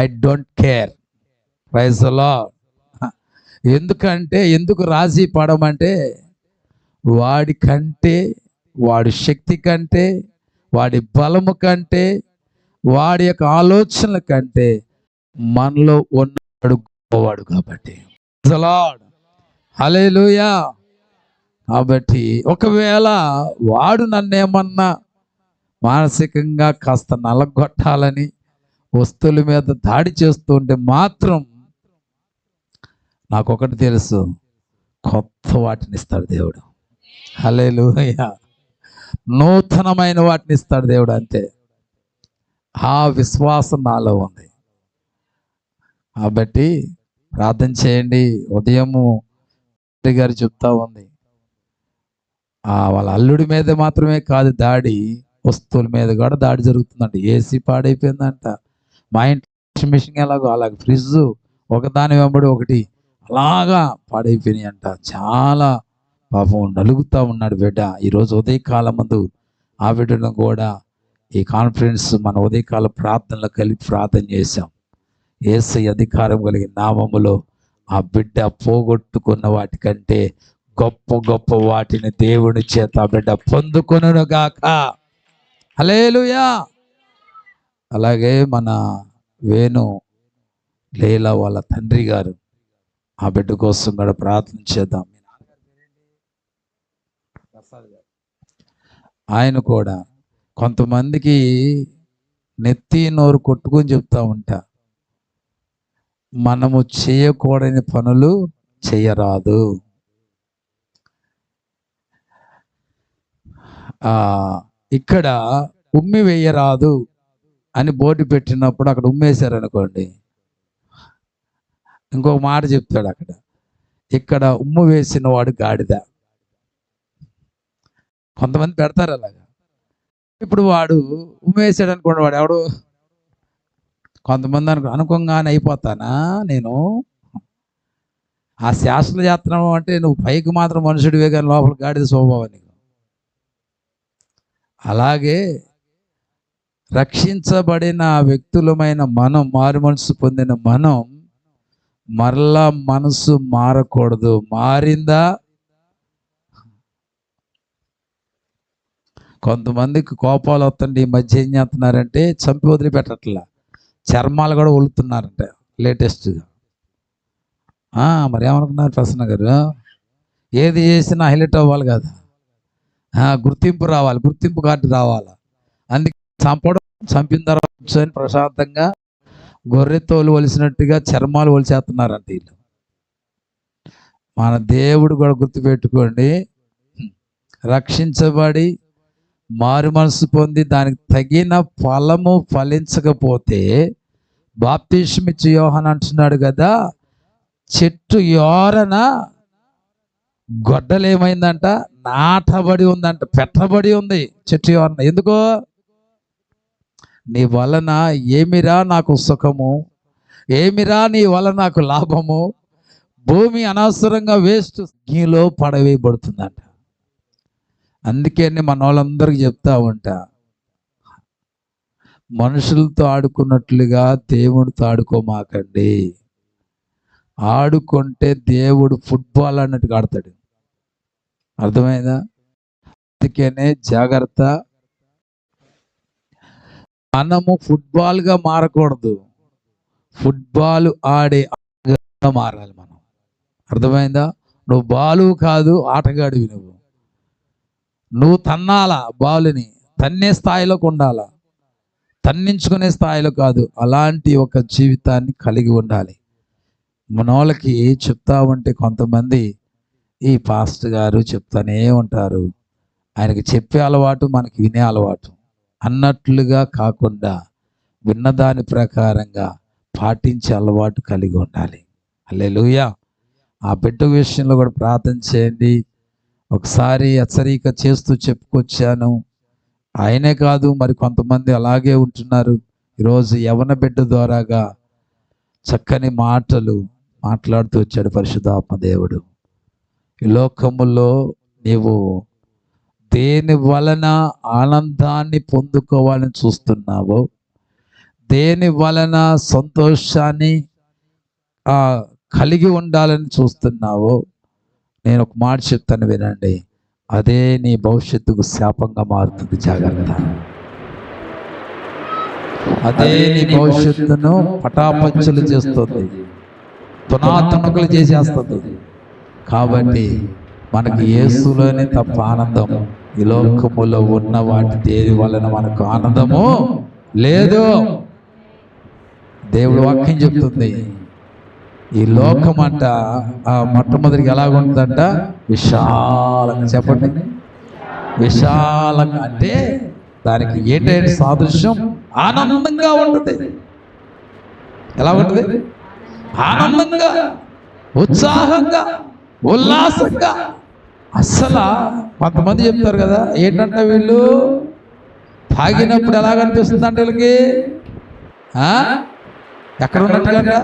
I don't care. Praise the lord. ఎందుకంటే ఎందుకు రాజీ పడమంటే వాడి కంటే, వాడి శక్తి కంటే, వాడి బలము కంటే, వాడి యొక్క ఆలోచనల కంటే మనలో ఉన్నవాడు గొప్పవాడు కాబట్టి. Praise the lord. హల్లెలూయా. కాబట్టి ఒకవేళ వాడు నన్నేమన్నా మానసికంగా కాస్త నలగొట్టాలని వస్తువుల మీద దాడి చేస్తూ ఉంటే మాత్రం నాకొకటి తెలుసు, కొత్త వాటిని ఇస్తాడు దేవుడు. హల్లెలూయా. నూతనమైన వాటిని ఇస్తాడు దేవుడు. అంతే. ఆ విశ్వాసం నాలో ఉంది. కాబట్టి ప్రార్థన చేయండి. ఉదయము గారు చెప్తా ఉంది, వాళ్ళ అల్లుడి మీద మాత్రమే కాదు దాడి, వస్తువుల మీద కూడా దాడి జరుగుతుందంట. ఏసీ పాడైపోయిందంట. మా ఇంట్లో మిషన్ ఎలాగో అలాగే ఫ్రిడ్జ్ ఒకదాని వెంబడి ఒకటి అలాగా పాడైపోయినాయి అంట. చాలా పాపం నలుగుతూ ఉన్నాడు బిడ్డ. ఈరోజు ఉదయకాలం ముందు ఆ బిడ్డను కూడా ఈ కాన్ఫరెన్స్ మన ఉదయకాల ప్రార్థనలో కలిపి ప్రార్థన చేశాం. యేసయ్య అధికారం కలిగిన నామములో ఆ బిడ్డ పోగొట్టుకున్న వాటికంటే గొప్ప గొప్ప వాటిని దేవుని చేత ఆ బిడ్డ పొందుకొనును గాక. హల్లెలూయా. అలాగే మన వేణు లీలా వాళ్ళ తండ్రి గారు, ఆ బిడ్డ కోసం కూడా ప్రార్థన చేద్దాం. ఆయన కూడా కొంతమందికి నెత్తి నోరు కొట్టుకొని చెప్తా ఉంటా, మనము చేయకూడని పనులు చేయరాదు. ఇక్కడ ఉమ్మి వేయరాదు అని బోర్డు పెట్టినప్పుడు అక్కడ ఉమ్మేశారనుకోండి, ఇంకొక మాట చెప్తాడు అక్కడ, ఇక్కడ ఉమ్ము వేసిన వాడు గాడిద. కొంతమంది పెడతారు అలాగా. ఇప్పుడు వాడు ఉమ్మేసాడు అనుకోండి, వాడు ఎవడు? కొంతమంది అనుకోగానే అయిపోతానా నేను? ఆ శాస్త్ర యాత్ర అంటే నువ్వు పైకి మాత్రం మనుషుడివే కానీ లోపల గాడిద స్వభావం నీకు. అలాగే రక్షించబడిన వ్యక్తులమైన మనం, మారు మనసు పొందిన మనం మరలా మనసు మారకూడదు. మారిందా? కొంతమందికి కోపాలు వస్తుంటే ఈ మధ్య ఏం చేస్తున్నారంటే చంపి వదిలిపెట్టట్లా, చర్మాలు కూడా ఒలుతున్నారంట లేటెస్ట్గా. మరి ఏమనుకున్నారు ప్రసన్న గారు? ఏది చేసినా హైలైట్ అవ్వాలి కదా, గుర్తింపు రావాలి, గుర్తింపు కార్డు రావాలి. అందుకే చంపడం, చంపిన తర్వాత కూర్చొని ప్రశాంతంగా గొర్రె తోలు ఒలిసినట్టుగా చర్మాలు ఒలిచేస్తున్నారంట వీళ్ళు. మన దేవుడు కూడా గుర్తుపెట్టుకోండి, రక్షించబడి మారు మనసు పొంది దానికి తగిన ఫలము ఫలించకపోతే బాప్తిస్మమిచ్చి యోహాను అంటున్నాడు కదా, చెట్టు యోరన గొడ్డలేమైందంట, నాటబడి ఉందంట, పెట్టబడి ఉంది చెట్టు యోరన. ఎందుకో? నీ వలన ఏమిరా నాకు సుఖము, ఏమిరా నీ వలన నాకు లాభము, భూమి అనవసరంగా వేస్ట్ నీలో పడవేయబడుతుందంట. అందుకే మన వాళ్ళందరికీ చెప్తా ఉంటా, మనుషులతో ఆడుకున్నట్లుగా దేవుడితో ఆడుకోమాకండి. ఆడుకుంటే దేవుడు ఫుట్బాల్ అన్నట్టుగా ఆడతాడు. అర్థమైందా? అందుకనే జాగ్రత్త. మనము ఫుట్బాల్గా మారకూడదు, ఫుట్బాల్ ఆడే ఆటగాడిగా మారాలి మనం. అర్థమైందా? నువ్వు బాలు కాదు, ఆటగాడివి. నువ్వు తన్నాలా, బాలుని తన్నే స్థాయిలోకి ఉండాలా, తన్నించుకునే స్థాయిలో కాదు. అలాంటి ఒక జీవితాన్ని కలిగి ఉండాలి. మన వాళ్ళకి చెప్తా ఉంటే కొంతమంది ఈ పాస్టర్ గారు చెప్తానే ఉంటారు, ఆయనకి చెప్పే అలవాటు మనకి వినే అలవాటు అన్నట్లుగా కాకుండా విన్నదాని ప్రకారంగా పాటించే అలవాటు కలిగి ఉండాలి. హల్లెలూయా. ఆ బిడ్డ విషయంలో కూడా ప్రార్థన చేయండి. ఒకసారి హెచ్చరిక చేస్తూ చెప్పుకొచ్చాను. ఆయనే కాదు, మరి కొంతమంది అలాగే ఉంటున్నారు. ఈరోజు యవన బిడ్డ ద్వారాగా చక్కని మాటలు మాట్లాడుతూ వచ్చాడు పరిశుద్ధాత్మ దేవుడు. ఈ లోకములో నీవు దేని వలన ఆనందాన్ని పొందుకోవాలని చూస్తున్నావో, దేని వలన సంతోషాన్ని కలిగి ఉండాలని చూస్తున్నావో, నేను ఒక మాట చెప్తాను వినండి, అదే నీ భవిష్యత్తుకు శాపంగా మారుతుంది. జాగ్రత్త. అదే నీ భవిష్యత్తును పటాపంచలు చేస్తుంది, తునాతునకలు చేసేస్తుంది. కాబట్టి మనకి యేసులోనే తప్ప ఆనందం, ఈ లోకములో ఉన్న వాటి దేని వలన మనకు ఆనందము లేదు. దేవుడు వాక్యం చెప్తుంది, ఈ లోకం అంట మొట్టమొదటికి ఎలాగుంటుందంట, విశాలంగా. చెప్పండి, విశాలంగా అంటే దానికి ఏంటంటే సాదృశ్యం, ఆనందంగా ఉంటుంది. ఎలా ఉంటుంది? ఆనందంగా, ఉత్సాహంగా, ఉల్లాసంగా. అస్సలు కొంతమంది చెప్తారు కదా, ఏంటంటే వీళ్ళు తాగినప్పుడు ఎలా కనిపిస్తుంది అంటే వీళ్ళకి ఎక్కడ ఉన్నట్టుగా.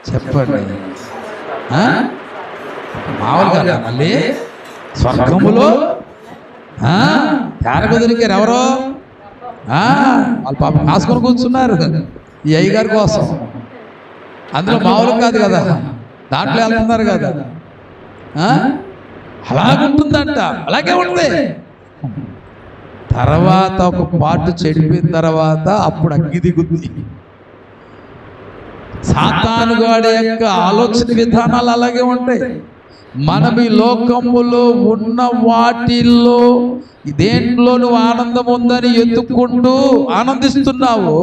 చెప్పండి, మామూలుగా మళ్ళీ స్వర్గములో తేరగ దొరికారు. ఎవరో వాళ్ళు పాపం కాసుకొని కూర్చున్నారు ఈ అయ్యగారి కోసం. అందులో మామూలు కాదు కదా, దాంట్లో వెళ్తున్నారు కదా. అలాగుంటుందంట, అలాగే ఉంటుంది. తర్వాత ఒక పాటు చెడిపోయిన తర్వాత అప్పుడు అగ్గి దిగుద్ది. సాతానుగాడి యొక్క ఆలోచన విధానాలు అలాగే ఉంటాయి. మనం ఈ లోకములో ఉన్న వాటిల్లో దేంట్లో నువ్వు ఆనందం ఉందని ఎత్తుకుంటూ ఆనందిస్తున్నావు,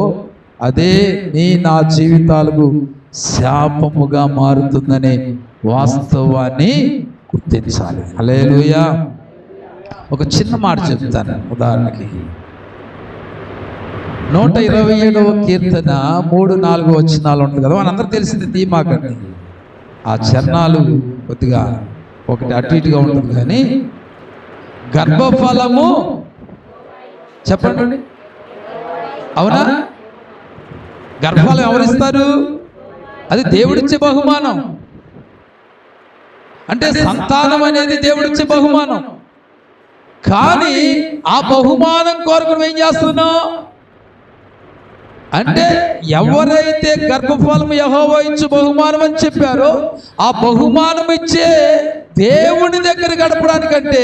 అదే నా జీవితాలకు శాపముగా మారుతుందనే వాస్తవాన్ని గుర్తించాలి. హల్లెలూయా. ఒక చిన్న మాట చెప్తాను. ఉదాహరణకి 127వ కీర్తన 3-4 వచనాలు ఉంటుంది కదా, మనందరూ తెలిసింది తీమాకండి. ఆ చరణాలు కొద్దిగా ఒకటి అటు ఇటుగా ఉంటుంది, కానీ గర్భఫలము చెప్పండి, అవునా? గర్భఫలం ఎవరిస్తారు? అది దేవుడిచ్చే బహుమానం. అంటే సంతానం అనేది దేవుడిచ్చే బహుమానం. కానీ ఆ బహుమానం కొరకు నువ్వేం చేస్తున్నావు అంటే, ఎవరైతే గర్భఫలం యెహోవా ఇచ్చు బహుమానం అని చెప్పారో, ఆ బహుమానం ఇచ్చే దేవుని దగ్గర గడపడానికంటే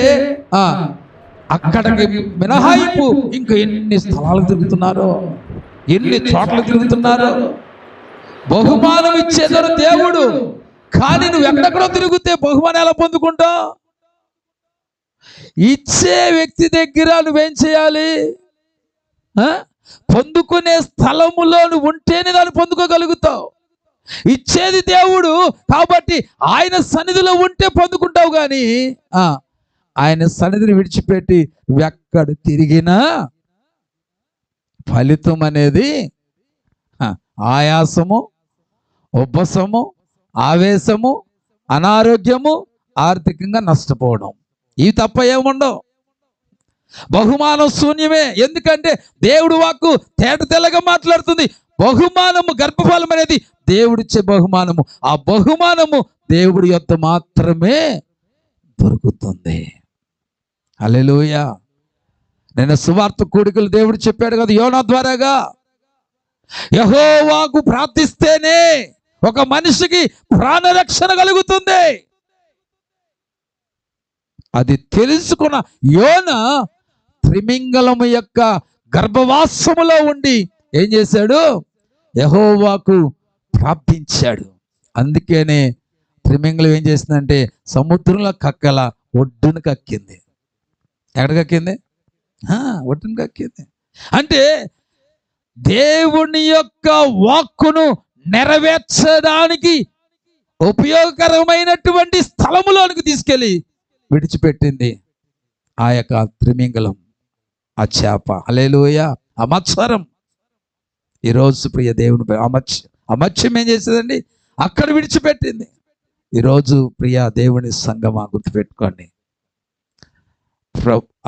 అక్కడికి మినహాయింపు ఇంకా ఎన్ని స్థలాలు తిరుగుతున్నారో, ఎన్ని చోట్ల తిరుగుతున్నారో. బహుమానం ఇచ్చేదారు దేవుడు, కానీ నువ్వు ఎక్కడెక్కడో తిరిగితే బహుమానం ఎలా పొందుకుంటావు? ఇచ్చే వ్యక్తి దగ్గర నువ్వేం చేయాలి? పొందుకునే స్థలములో నువ్వు ఉంటేనే దాన్ని పొందుకోగలుగుతావు. ఇచ్చేది దేవుడు కాబట్టి ఆయన సన్నిధిలో ఉంటే పొందుకుంటావు. కానీ ఆయన సన్నిధిని విడిచిపెట్టి ఎక్కడ తిరిగినా ఫలితం అనేది ఆయాసము, ఉబ్బసము, ఆవేశము, అనారోగ్యము, ఆర్థికంగా నష్టపోవడం, ఇవి తప్ప ఏముండవు. బహుమానం శూన్యమే. ఎందుకంటే దేవుడు వాక్కు తేట తెల్లగా మాట్లాడుతుంది. బహుమానము, గర్భఫలం అనేది దేవుడిచ్చే బహుమానము. ఆ బహుమానము దేవుడి యొద్ద మాత్రమే దొరుకుతుంది. హల్లెలూయా. నేను సువార్త కూడికలు దేవుడు చెప్పాడు కదా యోనా ద్వారాగా, యెహోవాకు ప్రార్థిస్తేనే ఒక మనిషికి ప్రాణరక్షణ కలుగుతుంది. అది తెలుసుకున్న యోనా త్రిమింగళము యొక్క గర్భవాసములో ఉండి ఏం చేశాడు? యెహోవాకు ప్రార్థించాడు. అందుకనే త్రిమింగళం ఏం చేసిందంటే సముద్రంలో కక్కల ఒడ్డును కక్కింది. ఎక్కడ కక్కింది? ఒడ్డును కక్కింది. అంటే దేవుని యొక్క వాక్కును నెరవేర్చడానికి ఉపయోగకరమైనటువంటి స్థలములోనికి తీసుకెళ్ళి విడిచిపెట్టింది ఆ యొక్క త్రిమింగళం, ఆ చేప. హల్లెలూయా. ఆ మత్స్యరం ఈరోజు ప్రియ దేవుని ఆ మత్స్యం ఏం చేసేదండి? అక్కడ విడిచిపెట్టింది. ఈరోజు ప్రియ దేవుని సంగమా గుర్తుపెట్టుకోండి.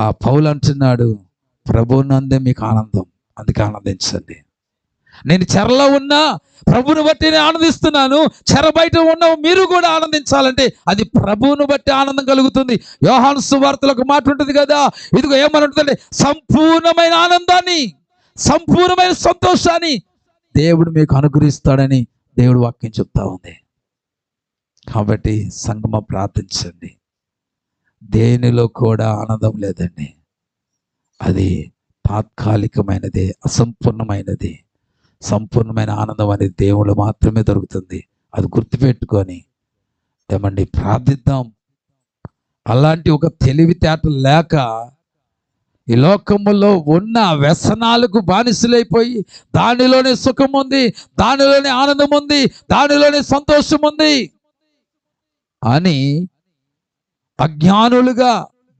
ఆ పౌలు అంటున్నాడు, ప్రభువునందే మీకు ఆనందం, అందుకే ఆనందించండి. నేను చెరలో ఉన్నా ప్రభువును బట్టి నేను ఆనందిస్తున్నాను. చెర బయట ఉన్న మీరు కూడా ఆనందించాలంటే అది ప్రభువును బట్టి ఆనందం కలుగుతుంది. యోహాను సువార్తలో ఒక మాట ఉంటుంది కదా, ఇదిగో ఏమని ఉంటుందంటే, సంపూర్ణమైన ఆనందాన్ని, సంపూర్ణమైన సంతోషాన్ని దేవుడు మీకు అనుగ్రహిస్తాడని దేవుడు వాక్యం చెప్తా ఉంది. కాబట్టి సంగమ ప్రార్థించండి. దేనిలో కూడా ఆనందం లేదండి. అది తాత్కాలికమైనది, అసంపూర్ణమైనది. సంపూర్ణమైన ఆనందం అనేది దేవుడు మాత్రమే దొరుకుతుంది. అది గుర్తుపెట్టుకొని ఏమండి ప్రార్థిద్దాం. అలాంటి ఒక తెలివితేటలు లేక ఈ లోకములో ఉన్న వ్యసనాలకు బానిసలైపోయి దానిలోనే సుఖం ఉంది, దానిలోనే ఆనందం ఉంది, దానిలోనే సంతోషం ఉంది అని అజ్ఞానులుగా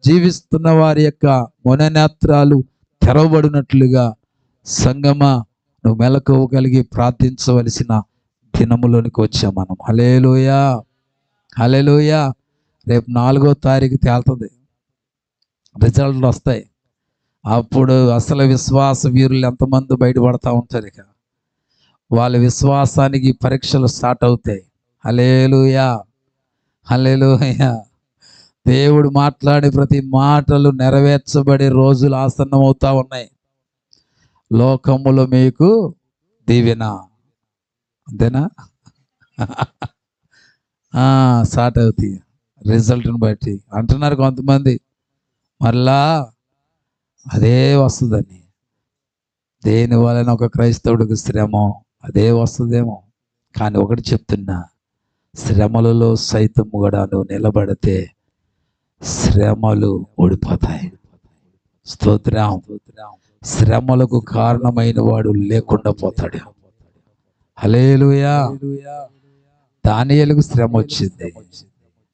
జీవిస్తున్న వారి యొక్క మననేత్రాలు తెరవబడినట్లుగా సంగమా నువ్వు మెలకువగలిగి ప్రార్థించవలసిన దినములోనికి వచ్చాం మనం. హల్లెలూయా, హల్లెలూయా. రేపు 4వ తారీఖు తేలుతుంది, రిజల్ట్లు వస్తాయి. అప్పుడు అసలు విశ్వాస వీరులు ఎంతమంది బయటపడతా ఉంటారు. ఇక వాళ్ళ విశ్వాసానికి పరీక్షలు స్టార్ట్ అవుతాయి. హల్లెలూయా, హల్లెలూయా. దేవుడు మాట్లాడే ప్రతి మాటలు నెరవేర్చబడే రోజులు ఆసన్నమవుతా ఉన్నాయి. లోకములో మీకు దీవెన, అంతేనా? స్టార్ట్ అవుతాయి రిజల్ట్ని బట్టి అంటున్నారు కొంతమంది. మరలా అదే వస్తుందని, దేని వలన ఒక క్రైస్తవుడికి శ్రమ అదే వస్తుందేమో. కానీ ఒకటి చెప్తున్నా, శ్రమలలో సైతం కూడా నువ్వు నిలబడితే శ్రమలు ఓడిపోతాయి. స్తోత్రం. శ్రమలకు కారణమైన వాడు లేకుండా పోతాడు. హల్లెలూయా. దానియేలుకు శ్రమ వచ్చింది,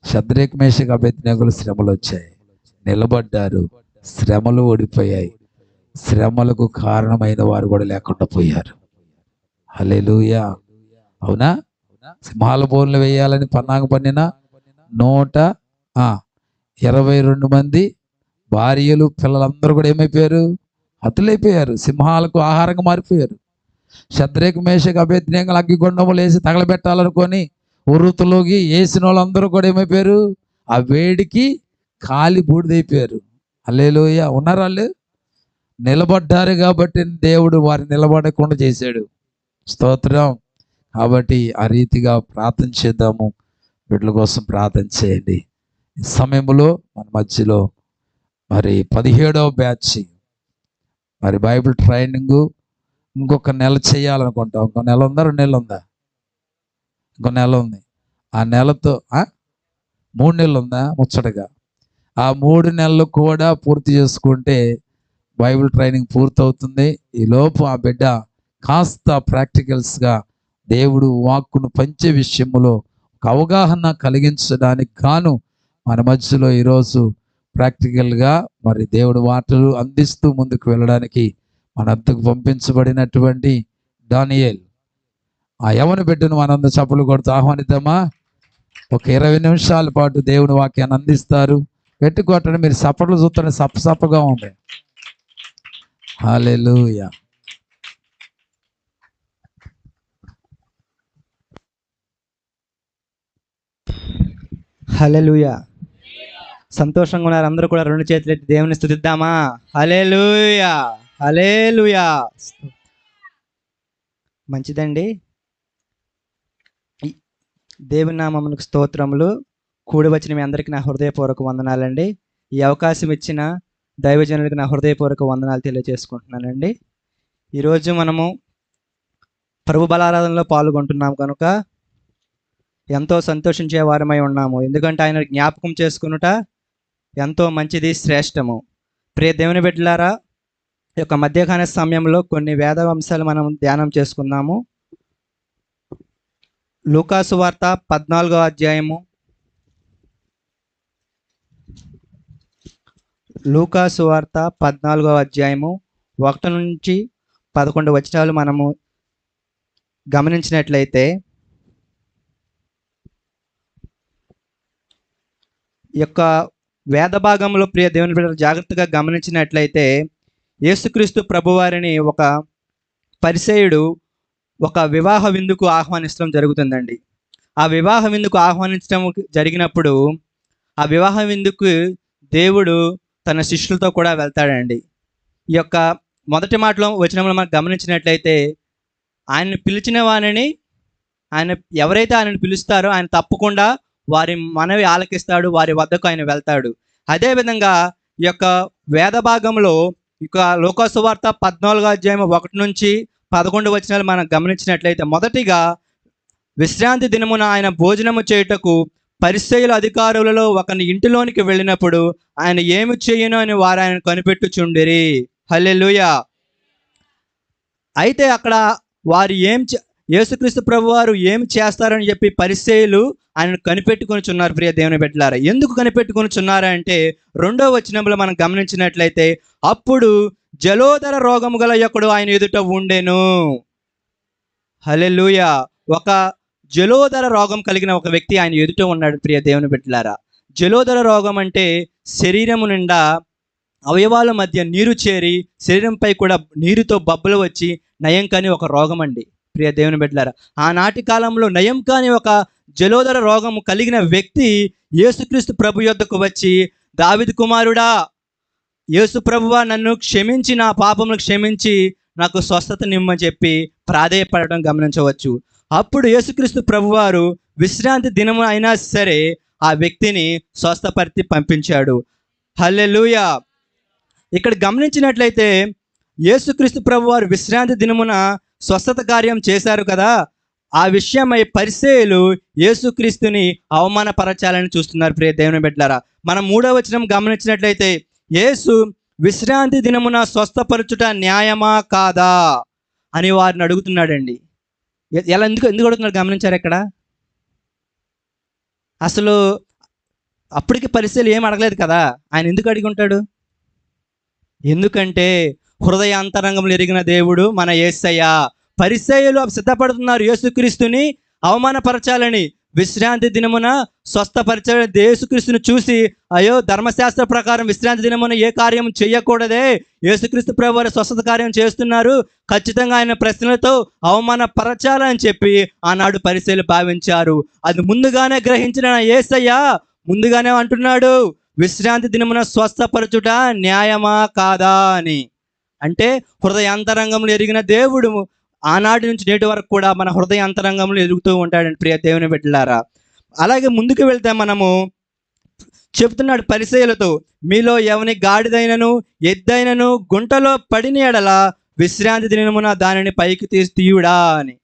షద్రక్ మేషక్ అబేద్నెగోకు శ్రమలు వచ్చాయి, నిలబడ్డారు. శ్రమలు ఓడిపోయాయి. శ్రమలకు కారణమైన వారు కూడా లేకుండా పోయారు. హల్లెలూయా. అవునా? సింహాల బోన్లు వేయాలని పన్నాగ పన్నిన 122 మంది భార్యలు పిల్లలందరూ కూడా ఏమైపోయారు? హతులైపోయారు, సింహాలకు ఆహారంగా మారిపోయారు. షద్రక్ మేషక్ అబేద్నెగోలు అగ్గిగుండములు వేసి తగలబెట్టాలనుకొని ఉర్రూతలోకి వేసిన వాళ్ళందరూ కూడా ఏమైపోయారు? ఆ వేడికి కాలి బూడిదైపోయారు. హల్లెలూయా. ఉన్నారు వాళ్ళు, నిలబడ్డారు కాబట్టి దేవుడు వారిని నిలబడకుండా చేశాడు. స్తోత్రం. కాబట్టి ఆ రీతిగా ప్రార్థన చేద్దాము. బిడ్డల కోసం ప్రార్థన చేయండి. ఈ సమయంలో మన మధ్యలో మరి 17వ బ్యాచ్ మరి బైబిల్ ట్రైనింగు ఇంకొక నెల చేయాలనుకుంటాం. ఇంకో నెల ఉందా, 2 నెలలు ఉందా? ఇంకో నెల ఉంది. ఆ నెలతో 3 నెలలు ఉందా ముచ్చటగా? ఆ 3 నెలలు కూడా పూర్తి చేసుకుంటే బైబిల్ ట్రైనింగ్ పూర్తవుతుంది. ఈ లోపు ఆ బిడ్డ కాస్త ప్రాక్టికల్స్గా దేవుడు వాక్కును పంచే విషయంలో ఒక అవగాహన కలిగించడానికి గాను మన మధ్యలో ఈరోజు ప్రాక్టికల్గా మరి దేవుడు మాటలు అందిస్తూ ముందుకు వెళ్ళడానికి మన వద్దకు పంపించబడినటువంటి దానియేల్ ఆ యవన బిడ్డను మనందరూ చప్పలు కొడుతూ ఆహ్వానిద్దామా? ఒక 20 నిమిషాల పాటు దేవుని వాక్యాన్ని అందిస్తారు. పెట్టుకోవటం మీరు సప్పట్లు చూస్తుంటే సప్పగా ఉంది. హల్లెలూయా. హల్లెలూయా. సంతోషంగా ఉన్నారు అందరూ కూడా 2 చేతులు ఎత్తి దేవుని స్తుతిద్దామా? హల్లెలూయా, హల్లెలూయా. మంచిదండి. దేవుని నామమునకు స్తోత్రములు. కూడి వచ్చిన మీ అందరికీ నా హృదయపూర్వక వందనాలండి. ఈ అవకాశం ఇచ్చిన దైవజనులకు నా హృదయపూర్వక వందనాలు తెలియజేసుకుంటున్నానండి. ఈరోజు మనము ప్రభు బలారాధనలో పాల్గొంటున్నాం కనుక ఎంతో సంతోషించే వారమై ఉన్నాము. ఎందుకంటే ఆయన జ్ఞాపకం చేసుకునుట ఎంతో మంచిది, శ్రేష్టము. ప్రియ దేవుని బిడ్డలారా, ఈ యొక్క మధ్యాహ్న సమయంలో కొన్ని వేద అంశాలు మనం ధ్యానం చేసుకుందాము. లూకాసు వార్త 14వ అధ్యాయము, లూకాసు వార్త 14వ అధ్యాయము 1 నుంచి 11 వచనాలు మనము గమనించినట్లయితే, ఈ యొక్క వేద భాగంలో ప్రియ దేవుని బిడ్డలు జాగ్రత్తగా గమనించినట్లయితే, యేసుక్రీస్తు ప్రభువారిని ఒక పరిసయ్యుడు ఒక వివాహ విందుకు ఆహ్వానించడం జరుగుతుందండి. ఆ వివాహ విందుకు ఆహ్వానించడం జరిగినప్పుడు ఆ వివాహ విందుకు దేవుడు తన శిష్యులతో కూడా వెళ్తాడండి. ఈ యొక్క మొదటి మాటలో వచనంలో మనం గమనించినట్లయితే ఆయన్ని పిలిచిన వారిని ఆయన ఎవరైతే ఆయనను పిలుస్తారో ఆయన తప్పకుండా వారి మనవి ఆలకిస్తాడు, వారి వద్దకు ఆయన వెళ్తాడు. అదేవిధంగా ఈ యొక్క వేద భాగంలో ఇక లూకా సువార్త 14 అధ్యాయం 1 నుంచి 11 వచనాలు మనం గమనించినట్లయితే మొదటిగా విశ్రాంతి దినమున ఆయన భోజనము చేయుటకు పరిసయ్యుల అధికారులలో ఒకని ఇంటిలోనికి వెళ్ళినప్పుడు ఆయన ఏమి చేయను అని వారు ఆయన కనిపెట్టుచుండిరి. హల్లెలూయా. అయితే అక్కడ వారు యేసుక్రీస్తు ప్రభు వారు ఏమి చేస్తారని చెప్పి పరిసయ్యులు ఆయన కనిపెట్టుకొనిచున్నారు. ప్రియ దేవుని బిడ్డలారా, ఎందుకు కనిపెట్టుకొనిచున్నారంటే 2వ వచనంలో మనం గమనించినట్లయితే అప్పుడు జలోదర రోగము గల ఒకడు ఆయన ఎదుట ఉండెను. హల్లెలూయా. ఒక జలోదర రోగం కలిగిన ఒక వ్యక్తి ఆయన ఎదుట ఉన్నాడు. ప్రియ దేవుని బిడ్డలారా, జలోదర రోగం అంటే శరీరము నిండా అవయవాల మధ్య నీరు చేరి శరీరంపై కూడా నీరుతో బబ్బులు వచ్చి నయం కాని ఒక రోగం అండి. ప్రియ దేవుని బిడ్డలారా, ఆనాటి కాలంలో నయం కాని ఒక జలోదర రోగం కలిగిన వ్యక్తి యేసుక్రీస్తు ప్రభు యొద్దకు వచ్చి, దావీదు కుమారుడా, యేసు ప్రభువా, నన్ను క్షమించి నా పాపములు క్షమించి నాకు స్వస్థత నిమ్మని చెప్పి ప్రాధేయపడడం గమనించవచ్చు. అప్పుడు యేసుక్రీస్తు ప్రభువారు విశ్రాంతి దినము అయినా సరే ఆ వ్యక్తిని స్వస్థపరిచి పంపించాడు. హల్లెలూయా. ఇక్కడ గమనించినట్లయితే యేసుక్రీస్తు ప్రభువారు విశ్రాంతి దినమున స్వస్థత కార్యం చేశారు కదా, ఆ విషయమై పరిసయ్యులు యేసుక్రీస్తుని అవమానపరచాలని చూస్తున్నారు. ప్రియ దేవుని బిడ్డలారా, మనం 3వ వచనం గమనించినట్లయితే యేసు విశ్రాంతి దినమున స్వస్థపరచుట న్యాయమా కాదా అని వారిని అడుగుతున్నాడండి. ఎలా ఎందుకు అడుగుతున్నాడు గమనించారు ఇక్కడ? అసలు అప్పటికి పరిస్థితులు ఏం అడగలేదు కదా, ఆయన ఎందుకు అడిగి ఉంటాడు? ఎందుకంటే హృదయాంతరంగంలో ఎరిగిన దేవుడు మన యేసయ్య. పరిసయ్యులు సిద్ధపడుతున్నారు యేసుక్రీస్తుని అవమానపరచాలని. విశ్రాంతి దినమున స్వస్థపరచాలని యేసుక్రీస్తుని చూసి, అయ్యో ధర్మశాస్త్ర ప్రకారం విశ్రాంతి దినమున ఏ కార్యం చేయకూడదే, యేసుక్రీస్తు ప్రభువారు స్వస్థత కార్యం చేస్తున్నారు, ఖచ్చితంగా ఆయన ప్రశ్నలతో అవమానపరచాలని చెప్పి ఆనాడు పరిసయ్యులు భావించారు. అది ముందుగానే గ్రహించిన యేసయ్య ముందుగానే అంటున్నాడు, విశ్రాంతి దినమున స్వస్థపరచుట న్యాయమా కాదా అని. అంటే హృదయాంతరంగంలో ఎరిగిన దేవుడు ఆనాటి నుంచి నేటి వరకు కూడా మన హృదయ అంతరంగంలో ఎదుగుతూ ఉంటాడండి. ప్రియ దేవుని బిడ్డలారా, అలాగే ముందుకు వెళ్తే మనము చెప్తున్నాడు పరిసయ్యులతో, మీలో ఎవని గాడిదైనను ఎద్దైనను గుంటలో పడిన ఎడల విశ్రాంతి దినమున దానిని పైకి తీయుడా అని.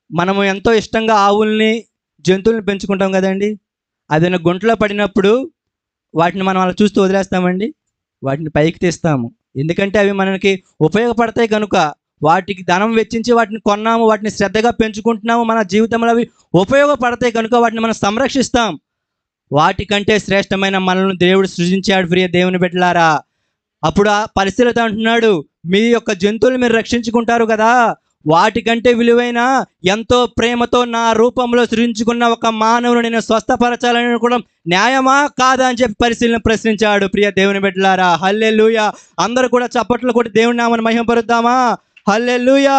మనము ఎంతో ఇష్టంగా ఆవుల్ని జంతువుల్ని పెంచుకుంటాం కదండి. అదైనా గుంటలో పడినప్పుడు వాటిని మనం అలా చూస్తూ వదిలేస్తామండి? వాటిని పైకి తీస్తాము. ఎందుకంటే అవి మనకి ఉపయోగపడతాయి కనుక. వాటికి ధనం వెచ్చించి వాటిని కొన్నాము, వాటిని శ్రద్ధగా పెంచుకుంటున్నాము, మన జీవితంలో అవి ఉపయోగపడతాయి కనుక వాటిని మనం సంరక్షిస్తాం. వాటికంటే శ్రేష్టమైన మనల్ని దేవుడు సృజించాడు. ప్రియ దేవుని బిడ్డలారా, అప్పుడు ఆ పరిస్థితులతో అంటున్నాడు, మీ యొక్క జంతువులు మీరు రక్షించుకుంటారు కదా, వాటికంటే విలువైన ఎంతో ప్రేమతో నా రూపంలో సృజించుకున్న ఒక మానవుని నేను స్వస్థపరచాలని కూడా న్యాయమా కాదా అని చెప్పి పరిశీలన ప్రశ్నించాడు. ప్రియ దేవుని బిడ్డలారా, హల్లెలూయా. అందరూ కూడా చప్పట్లు కొట్టి దేవుని నామమును మహిమపరుద్దామా? హల్లెలూయా.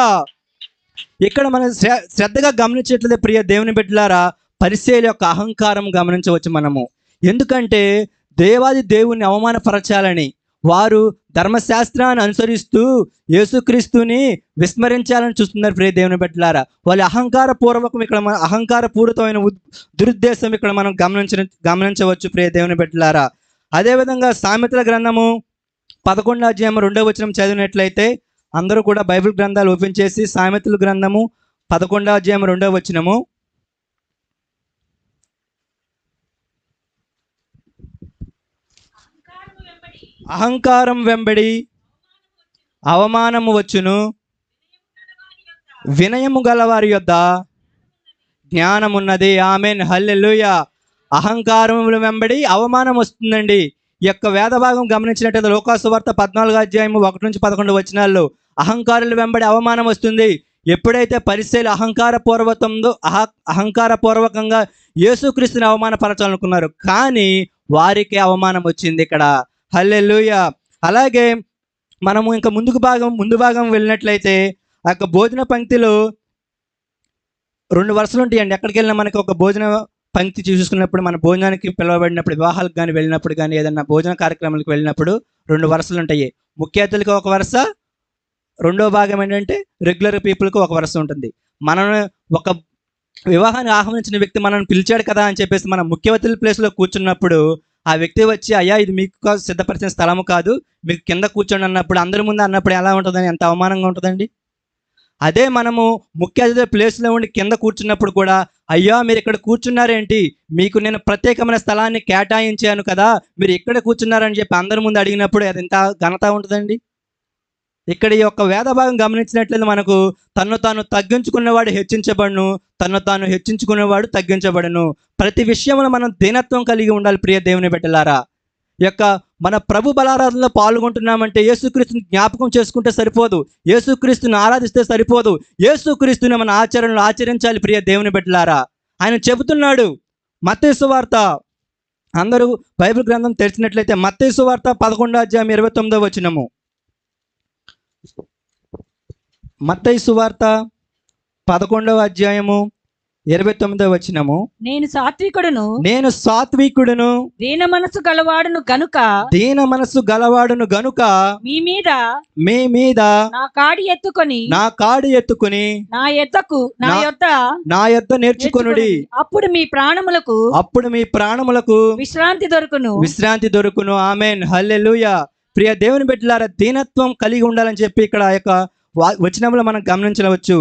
ఇక్కడ మనం శ్రద్ధగా గమనించట్లేదు ప్రియ దేవుని బిడ్డలారా, పరిసయ్యుల యొక్క అహంకారం గమనించవచ్చు మనము. ఎందుకంటే దేవాది దేవుణ్ణి అవమానపరచాలని వారు ధర్మశాస్త్రాన్ని అనుసరిస్తూ యేసుక్రీస్తుని విస్మరించాలని చూస్తున్నారు. ప్రియ దేవుని బిడ్డలారా, వాళ్ళ అహంకారపూర్వకం ఇక్కడ అహంకారపూరితమైన దురుద్దేశం ఇక్కడ మనం గమనించవచ్చు. ప్రియ దేవుని బిడ్డలారా, అదేవిధంగా సామెతల గ్రంథము 11వ అధ్యాయం 2వ వచనం చదివినట్లయితే, అందరూ కూడా బైబిల్ గ్రంథాలు ఓపెన్ చేసి సామెతల గ్రంథము 11వ అధ్యాయం 2వ వచనము, అహంకారం వెంబడి అవమానము వచ్చును, వినయము గలవారి యొద్ద జ్ఞానమున్నది. ఆమేన్, హల్లెలూయా. అహంకారముల వెంబడి అవమానం వస్తుందండి. ఈ యొక్క వేద భాగం గమనించినట్లయితే లూకా సువార్త 14వ అధ్యాయం 1 నుంచి 11 వచనాల్లో అహంకారుల వెంబడి అవమానం వస్తుంది. ఎప్పుడైతే పరిసయ్యులు అహంకారపూర్వకంగా యేసుక్రీస్తుని అవమానపరచాలనుకున్నారు, కానీ వారికి అవమానం వచ్చింది ఇక్కడ. హల్లెలూయా. అలాగే మనము ఇంకా ముందు భాగం వెళ్ళినట్లయితే ఆ యొక్క భోజన పంక్తిలో 2 వరుసలు ఉంటాయండి. ఎక్కడికి వెళ్ళినా మనకి ఒక భోజన పంక్తి చూసుకున్నప్పుడు, మన భోజనానికి పిలువబడినప్పుడు, వివాహాలకు కానీ వెళ్ళినప్పుడు కానీ ఏదన్నా భోజన కార్యక్రమాలకు వెళ్ళినప్పుడు 2 వరుసలు ఉంటాయి. ముఖ్య అతిథులకి ఒక వరుస, రెండో భాగం ఏంటంటే రెగ్యులర్ పీపుల్కి ఒక వరుస ఉంటుంది. మనం ఒక వివాహాన్ని ఆహ్వానించిన వ్యక్తి మనల్ని పిలిచాడు కదా అని చెప్పేసి మనం ముఖ్య అతిథుల ప్లేస్లో కూర్చున్నప్పుడు ఆ వ్యక్తి వచ్చి, అయ్యా ఇది మీకు సిద్ధపరిచిన స్థలము కాదు, మీకు కింద కూర్చోండి అన్నప్పుడు, అందరి ముందు అన్నప్పుడు ఎలా ఉంటుందని, ఎంత అవమానంగా ఉంటుందండి. అదే మనము ముఖ్య అతిథి ప్లేస్లో ఉండి కింద కూర్చున్నప్పుడు కూడా, అయ్యా మీరు ఇక్కడ కూర్చున్నారేంటి, మీకు నేను ప్రత్యేకమైన స్థలాన్ని కేటాయించాను కదా, మీరు ఇక్కడ కూర్చున్నారని చెప్పి అందరి ముందు అడిగినప్పుడు అది ఎంత ఘనత ఉంటుందండి. ఇక్కడ ఈ యొక్క వేద భాగం గమనించినట్లయితే మనకు తను తాను తగ్గించుకున్నవాడు హెచ్చించబడును, తను తాను హెచ్చించుకునేవాడు తగ్గించబడును. ప్రతి విషయంలో మనం దీనత్వం కలిగి ఉండాలి ప్రియ దేవుని బిడ్డలారా. ఈ యొక్క మన ప్రభు బలారాధనలో పాల్గొంటున్నామంటే యేసుక్రీస్తుని జ్ఞాపకం చేసుకుంటే సరిపోదు, యేసుక్రీస్తుని ఆరాధిస్తే సరిపోదు, యేసుక్రీస్తుని మన ఆచరణలో ఆచరించాలి ప్రియ దేవుని బిడ్డలారా. ఆయన చెబుతున్నాడు మత్తయి సువార్త, అందరూ బైబిల్ గ్రంథం తెరిచినట్లయితే మత్తయి సువార్త 11:29 మత్తయి సువార్త 11:29 నేను సాత్వికుడును దీన మనసు గలవాడును గనుక మీ మీద నా కాడి ఎత్తుకొని నా యొద్ద నేర్చుకొనుడి. అప్పుడు మీ ప్రాణములకు విశ్రాంతి దొరుకును. ఆమేన్, హల్లెలూయా. ప్రియ దేవుని బిడ్డలారా, దీనత్వం కలిగి ఉండాలని చెప్పి ఇక్కడ ఆ యొక్క వచనంలో మనం గమనించవచ్చు.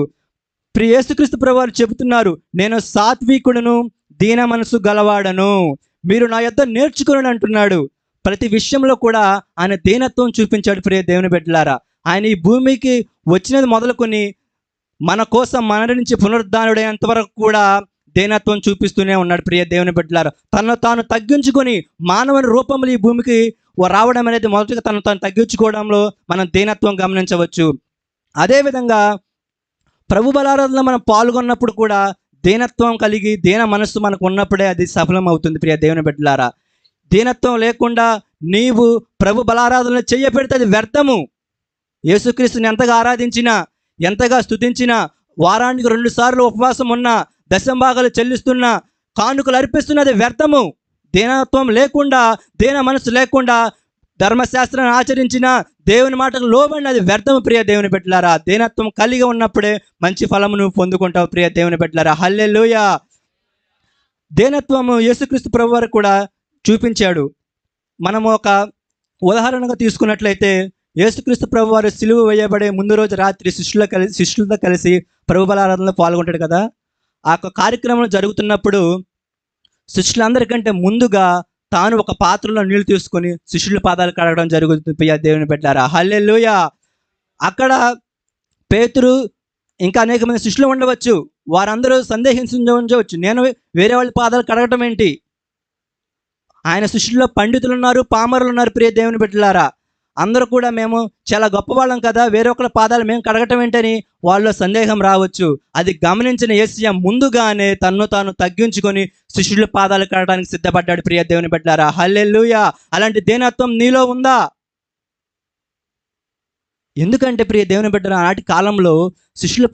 ప్రియ యేసుక్రీస్తు ప్రభువారు చెబుతున్నారు, నేను సాత్వికుడును దీన మనసు గలవాడను, మీరు నా యొద్ద నేర్చుకుని అంటున్నాడు. ప్రతి విషయంలో కూడా ఆయన దీనత్వం చూపించాడు. ప్రియ దేవుని బిడ్డలారా, ఆయన ఈ భూమికి వచ్చినది మొదలుకొని మన కోసం మరణించి పునరుద్ధానుడైనంత వరకు కూడా దీనత్వం చూపిస్తూనే ఉన్నాడు. ప్రియ దేవుని బిడ్డలారా, తనను తాను తగ్గించుకొని మానవుని రూపంలో ఈ భూమికి రావడం అనేది మొదటిగా తను తాను తగ్గించుకోవడంలో మనం దీనత్వం గమనించవచ్చు. అదేవిధంగా ప్రభు బలారాధనలో మనం పాల్గొన్నప్పుడు కూడా దీనత్వం కలిగి దీన మనస్సు మనకు ఉన్నప్పుడే అది సఫలం అవుతుంది. ప్రియ దేవుని బిడ్డలారా, దీనత్వం లేకుండా నీవు ప్రభు బలారాధనలో చెయ్యపెడితే అది వ్యర్థము. యేసుక్రీస్తుని ఎంతగా ఆరాధించినా, ఎంతగా స్తుతించినా, వారానికి 2 సార్లు ఉపవాసం ఉన్నా, దశంభాగాలు చెల్లిస్తున్నా, కానుకలు అర్పిస్తున్నది వ్యర్థము. దీనత్వం లేకుండా, దీన మనసు లేకుండా ధర్మశాస్త్రాన్ని ఆచరించిన, దేవుని మాటకు లోబడినది వ్యర్థము. ప్రియ దేవుని బిడ్డలారా, దీనత్వం కలిగి ఉన్నప్పుడే మంచి ఫలము నువ్వు పొందుకుంటావు. ప్రియ దేవుని బిడ్డలారా, హల్లెలూయా. దీనత్వము యేసుక్రీస్తు ప్రభువారు కూడా చూపించాడు. మనము ఒక ఉదాహరణగా తీసుకున్నట్లయితే, యేసుక్రీస్తు ప్రభువారు సిలువ వేయబడే ముందు రోజు రాత్రి శిష్యులతో కలిసి ప్రభు బలారాధనలో పాల్గొంటాడు కదా. ఆ కార్యక్రమం జరుగుతున్నప్పుడు శిష్యులందరికంటే ముందుగా తాను ఒక పాత్రలో నీళ్లు తీసుకొని శిష్యుల పాదాలు కడగడం జరుగుతుంది. ప్రియ దేవుని బిడ్డలారా, హల్లెలూయా. అక్కడ పేతురు ఇంకా అనేక మంది శిష్యులు ఉండవచ్చు. వారందరూ సందేహించవచ్చు, నేను వేరే వాళ్ళ పాదాలు కడగటం ఏంటి? ఆయన శిష్యుల్లో పండితులు ఉన్నారు, పామరులు ఉన్నారు. ప్రియ దేవుని బిడ్డలారా, అందరూ కూడా మేము చాలా గొప్పవాళ్ళం కదా, వేరొకరి పాదాలు మేము కడగటం ఏంటని వాళ్ళలో సందేహం రావచ్చు. అది గమనించిన యేసయ్య ముందుగానే తన్ను తాను తగ్గించుకొని శిష్యుల పాదాలు కడగడానికి సిద్ధపడ్డాడు. ప్రియ దేవుని బిడ్డలారా, హల్లెలూయా. అలాంటి దీనత్వం నీలో ఉందా? ఎందుకంటే ప్రియ దేవుని బిడ్డలారా, ఆనాటి కాలంలో శిష్యుల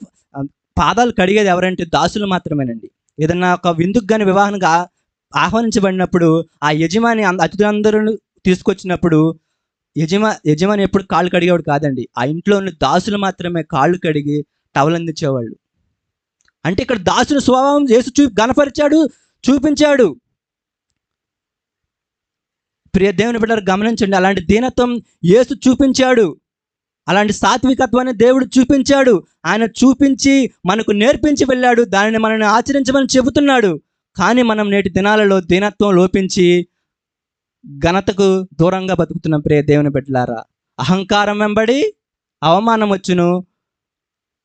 పాదాలు కడిగేది ఎవరంటే దాసులు మాత్రమేనండి. ఏదన్నా ఒక విందుకు కానీ వివాహానికి ఆహ్వానించబడినప్పుడు ఆ యజమాని అతిథులందరూ తీసుకొచ్చినప్పుడు యజమాని ఎప్పుడు కాళ్ళు కడిగేవాడు కాదండి. ఆ ఇంట్లో ఉన్న దాసులు మాత్రమే కాళ్ళు కడిగి టవల్ అందించేవాళ్ళు. అంటే ఇక్కడ దాసుల స్వభావం యేసు చూపించాడు. ప్రియ దేవుని బిడ్డలారా, గమనించండి, అలాంటి దీనత్వం యేసు చూపించాడు. అలాంటి సాత్వికత్వాన్ని దేవుడు చూపించాడు. ఆయన చూపించి మనకు నేర్పించి వెళ్ళాడు. దానిని మనల్ని ఆచరించమని చెబుతున్నాడు. కానీ మనం నేటి దినాలలో దీనత్వం లోపించి ఘనతకు దూరంగా బతుకుతున్నాం. ప్రియ దేవుని బిడ్డలారా, అహంకారం వెంబడి అవమానం వచ్చును,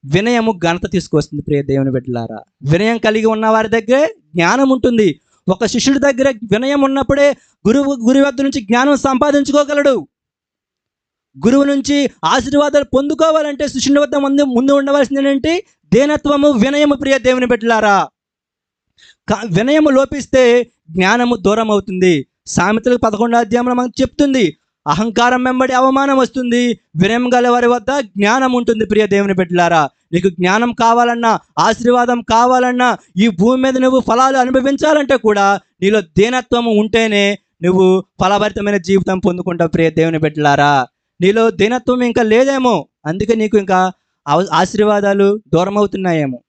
వినయము ఘనత తీసుకొస్తుంది. ప్రియ దేవుని బిడ్డలారా, వినయం కలిగి ఉన్న వారి దగ్గరే జ్ఞానం ఉంటుంది. ఒక శిష్యుడి దగ్గర వినయం ఉన్నప్పుడే గురువు వద్ద నుంచి జ్ఞానం సంపాదించుకోగలడు. గురువు నుంచి ఆశీర్వాదాలు పొందుకోవాలంటే శిష్యుని వద్ద ముందు ఉండవలసింది ఏంటంటే దీనత్వము, వినయము. ప్రియ దేవుని బిడ్డలారా, వినయము లోపిస్తే జ్ఞానము దూరం అవుతుంది. సామెతలకు 11వ మనకు చెప్తుంది, అహంకారం వెంబడి అవమానం వస్తుంది, వినయం గల వారి వద్ద జ్ఞానం ఉంటుంది. ప్రియ దేవుని బిడ్డలారా, నీకు జ్ఞానం కావాలన్నా, ఆశీర్వాదం కావాలన్నా, ఈ భూమి మీద నువ్వు ఫలాలు అనుభవించాలంటే కూడా నీలో దీనత్వము ఉంటేనే నువ్వు ఫలభరితమైన జీవితం పొందుకుంటావు. ప్రియ దేవుని బిడ్డలారా, నీలో దీనత్వం ఇంకా లేదేమో, అందుకే నీకు ఇంకా ఆశీర్వాదాలు దూరం అవుతున్నాయేమో.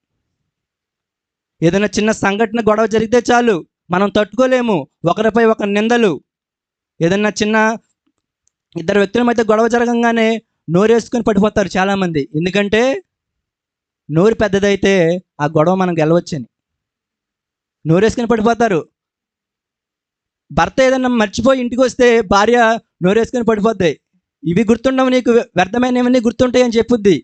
ఏదైనా చిన్న సంఘటన గొడవ జరిగితే చాలు మనం తట్టుకోలేము, ఒకరిపై ఒకరి నిందలు. ఏదైనా చిన్న ఇద్దరు వ్యక్తుల మధ్య గొడవ జరగంగానే నోరేసుకొని పడిపోతారు చాలామంది. ఎందుకంటే నోరు పెద్దదైతే ఆ గొడవ మనం గెలవచ్చని నోరేసుకొని పడిపోతారు. భర్త ఏదన్నా మర్చిపోయి ఇంటికి వస్తే భార్య నోరేసుకొని పడిపోతాయి. ఇవి గుర్తుండవు నీకు, వ్యర్థమైనవన్నీ గుర్తుంటాయి అని చెప్పుద్ది.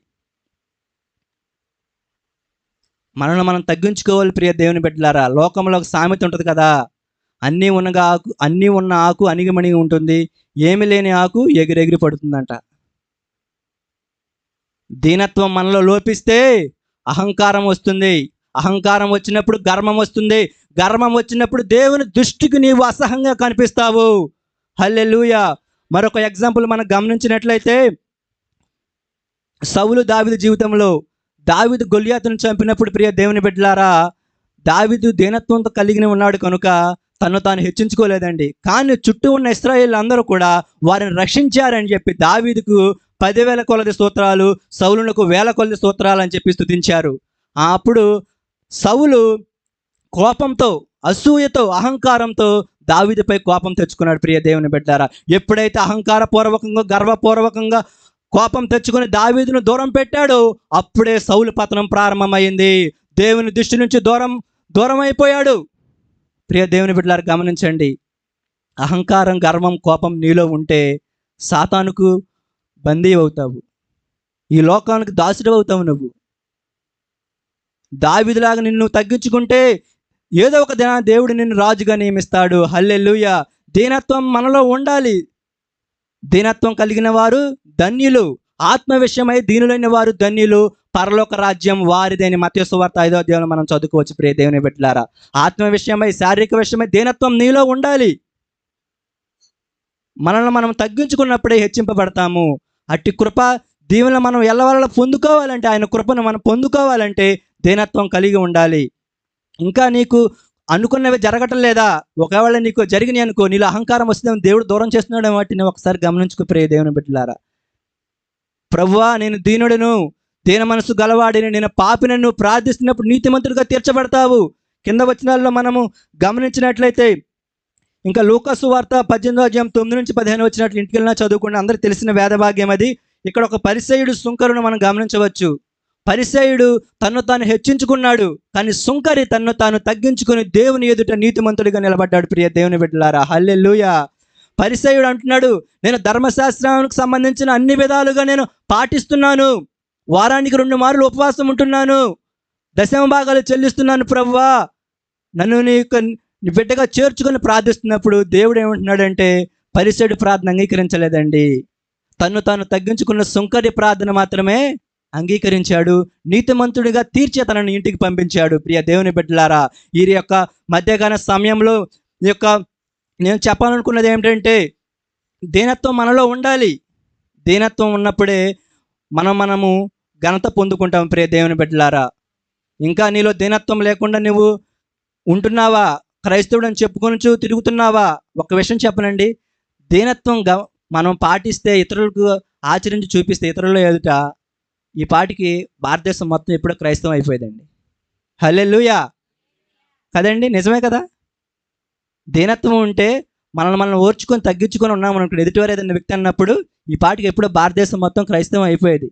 మనల్ని మనం తగ్గించుకోవాలి ప్రియ దేవుని బిడ్డలారా. లోకంలో ఒక సామెత ఉంటుంది కదా, అన్నీ ఉన్న ఆకు అణిగిమణిగి ఉంటుంది, ఏమి లేని ఆకు ఎగిరెగిరి పడుతుందంట. దీనత్వం మనలో లోపిస్తే అహంకారం వస్తుంది. అహంకారం వచ్చినప్పుడు గర్వం వస్తుంది. గర్వం వచ్చినప్పుడు దేవుని దృష్టికి నీవు అసహ్యంగా కనిపిస్తావు. హల్లెలూయా. మరొక ఎగ్జాంపుల్ మనం గమనించినట్లయితే, సౌలు దావీదు జీవితంలో దావీదు గొలియాతును చంపినప్పుడు ప్రియ దేవుని బిడ్డలారా, దావీదు దీనత్వంతో కలిగిన ఉన్నాడు కనుక తను తాను హెచ్చించుకోలేదండి. కానీ చుట్టూ ఉన్న ఇశ్రాయేలు అందరూ కూడా వారిని రక్షించారని చెప్పి దావీదుకు 10,000 కొలది స్తోత్రాలు, సౌలునకు 1,000 కొలది స్తోత్రాలు అని చెప్పి స్తుతించారు. అప్పుడు సౌలు కోపంతో, అసూయతో, అహంకారంతో దావీదుపై కోపం తెచ్చుకున్నాడు ప్రియ దేవుని బిడ్డలారా. ఎప్పుడైతే అహంకారపూర్వకంగా, గర్వపూర్వకంగా కోపం తెచ్చుకొని దావీదును దూరం పెట్టాడో అప్పుడే సౌలు పతనం ప్రారంభమైంది. దేవుని దృష్టి నుంచి దూరం అయిపోయాడు. ప్రియ దేవుని బిడ్డలారా గమనించండి, అహంకారం, గర్వం, కోపం నీలో ఉంటే సాతానుకు బందీ అవుతావు, ఈ లోకానికి దాసుడు అవుతావు. నువ్వు దావీదులాగా నిన్ను తగ్గించుకుంటే ఏదో ఒక దిన దేవుడు నిన్ను రాజుగా నియమిస్తాడు. హల్లెలూయా. దీనత్వం మనలో ఉండాలి. దీనత్వం కలిగిన వారు ధన్యులు, ఆత్మ విషయమై దీనులైన వారు ధన్యులు, పరలోక రాజ్యం వారిదని మత్తయి సువార్త 5వ అధ్యాయంలో మనం చదువుకోవచ్చు ప్రియ దేవుని బిడ్డలారా. ఆత్మ విషయమై, శారీరక విషయమై దీనత్వం నీలో ఉండాలి. మనల్ని మనం తగ్గించుకున్నప్పుడే హెచ్చింపబడతాము. అట్టి కృప దీవెన మనం ఎల్లవల్ల పొందుకోవాలంటే, ఆయన కృపను మనం పొందుకోవాలంటే దీనత్వం కలిగి ఉండాలి. ఇంకా నీకు అనుకున్నవి జరగటం లేదా, ఒకవేళ నీకు జరిగినాయి అనుకో, నీలో అహంకారం వస్తుందేమో, దేవుడు దూరం చేస్తున్నాడు వాటిని ఒకసారి గమనించుకో ప్రియ దేవుని బిడ్డలారా. ప్రభువా, నేను దీనుడును, దీన మనసు గలవాడిని, నేను పాపిని, నువ్వు ప్రార్థిస్తున్నప్పుడు నీతిమంతుడిగా తీర్చబడతావు. కింద వచనాల్లో మనము గమనించినట్లయితే, ఇంకా లూకా సువార్త 18వ అధ్యాయం 9 నుంచి 15 వచ్చినట్లు ఇంటికి వెళ్ళినా చదువుకోండి, అందరికి తెలిసిన వేదభాగ్యం అది. ఇక్కడ ఒక పరిసయ్యుడు, సుంకరును మనం గమనించవచ్చు. పరిసయ్యుడు తన్ను తాను హెచ్చించుకున్నాడు, కానీ సుంకరి తన్ను తాను తగ్గించుకుని దేవుని ఎదుట నీతిమంతుడిగా నిలబడ్డాడు ప్రియ దేవుని బిడ్డలారా. హల్లెలూయా. పరిసయ్యుడు అంటున్నాడు, నేను ధర్మశాస్త్రానికి సంబంధించిన అన్ని విధాలుగా నేను పాటిస్తున్నాను, వారానికి 2 మార్లు ఉపవాసం ఉంటున్నాను, 10వ భాగాలు చెల్లిస్తున్నాను ప్రభువా, నన్ను నీ బిడ్డగా చేర్చుకొని ప్రార్థిస్తున్నప్పుడు దేవుడు ఏమంటున్నాడంటే, పరిసయ్యుడి ప్రార్థన అంగీకరించలేదండి. తన్ను తాను తగ్గించుకున్న సుంకరి ప్రార్థన మాత్రమే అంగీకరించాడు. నీతిమంతుడిగా తీర్చి తనను ఇంటికి పంపించాడు. ప్రియ దేవుని బిడ్డలారా, ఈ యొక్క మధ్యకాల సమయంలో నేను చెప్పాలనుకున్నది ఏమిటంటే, దీనత్వం మనలో ఉండాలి. దీనత్వం ఉన్నప్పుడే మనము ఘనత పొందుకుంటాం ప్రియ దేవుని బిడ్డలారా. ఇంకా నీలో దీనత్వం లేకుండా నువ్వు ఉంటున్నావా, క్రైస్తవుడు అని చెప్పుకొని తిరుగుతున్నావా? ఒక విషయం చెప్పనండి, దీనత్వం మనం పాటిస్తే, ఇతరులకు ఆచరించి చూపిస్తే, ఇతరుల ఎదుట, ఈ పాటికి భారతదేశం మొత్తం ఎప్పుడో క్రైస్తవం అయిపోయేదండి. హల్లెలూయా కదండి, నిజమే కదా. దీనత్వం ఉంటే మనల్ని ఓర్చుకొని తగ్గించుకొని ఉన్నాం అనుకోండి, ఎదుటివారు ఏదైనా వ్యక్తి అన్నప్పుడు ఈ పాటికి ఎప్పుడో భారతదేశం మొత్తం క్రైస్తవం అయిపోయేది.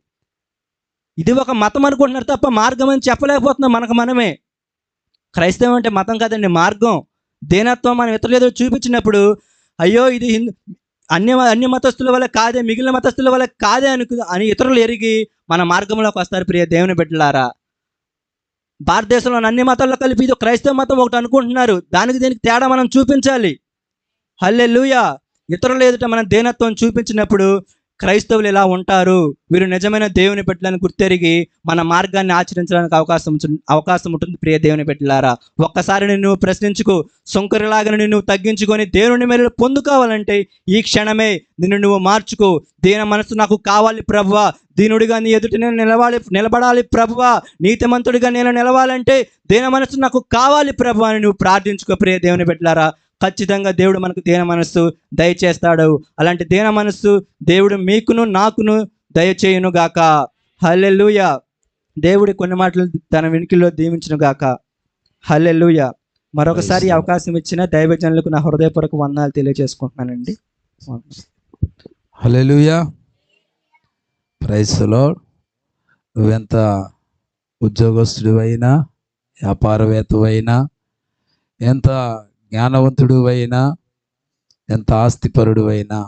ఇది ఒక మతం అనుకుంటున్నారు తప్ప మార్గం అని చెప్పలేకపోతున్నాం మనకు మనమే. క్రైస్తవం అంటే మతం కాదండి, మార్గం. దీనత్వం మనం ఇతరులు ఏదో చూపించినప్పుడు, అయ్యో ఇది అన్ని మతస్థుల వల్ల కాదే, మిగిలిన మతస్థుల వల్ల కాదే అని ఇతరులు ఎరిగి మన మార్గంలోకి వస్తారు ప్రియ దేవుని బిడ్డలారా. భారతదేశంలోని అన్ని మతాల్లో కలిపి ఇది క్రైస్తవ మతం ఒకటి అనుకుంటున్నారు. దీనికి తేడా మనం చూపించాలి. హల్లెలూయా. ఇతరుల ఎదుట మనం దీనత్వం చూపించినప్పుడు క్రైస్తవులు ఎలా ఉంటారు, వీరు నిజమైన దేవుని బిడ్డలను గుర్తెరిగి మన మార్గాన్ని ఆచరించడానికి అవకాశం ఉంటుంది ప్రియ దేవుని బిడ్డలారా. ఒక్కసారి నిన్ను ప్రశ్నించుకో. సొంకరిలాగా నిన్ను తగ్గించుకొని దేవుని మేలు పొందుకోవాలంటే ఈ క్షణమే నిన్ను నువ్వు మార్చుకో. దీన మనసు నాకు కావాలి ప్రభువా, దీనుడిగా నీ ఎదుట నేను నిలబడాలి ప్రభువా, నీతిమంతుడిగా నేను నిలవాలంటే దీన మనసు నాకు కావాలి ప్రభువా అని నువ్వు ప్రార్థించుకో ప్రియ దేవుని బిడ్డలారా. ఖచ్చితంగా దేవుడు మనకు దీన మనస్సు దయచేస్తాడు. అలాంటి దీన మనస్సు దేవుడు మీకును నాకును దయచేయును గాక. హల్లెలూయా. దేవుడి కొన్ని మాటలు తన వెనుకల్లో దీవించును గాక. హల్లెలూయా. మరొకసారి ఈ అవకాశం ఇచ్చిన దైవజనులకు నా హృదయపూర్వక వందనాలు తెలియజేసుకుంటున్నానండి. హల్లెలూయా. Praise the lord. నువ్వెంత ఉద్యోగస్తుడివైనా, వ్యాపారవేత్తవైనా, ఎంత జ్ఞానవంతుడు అయినా, ఎంత ఆస్తిపరుడు అయినా,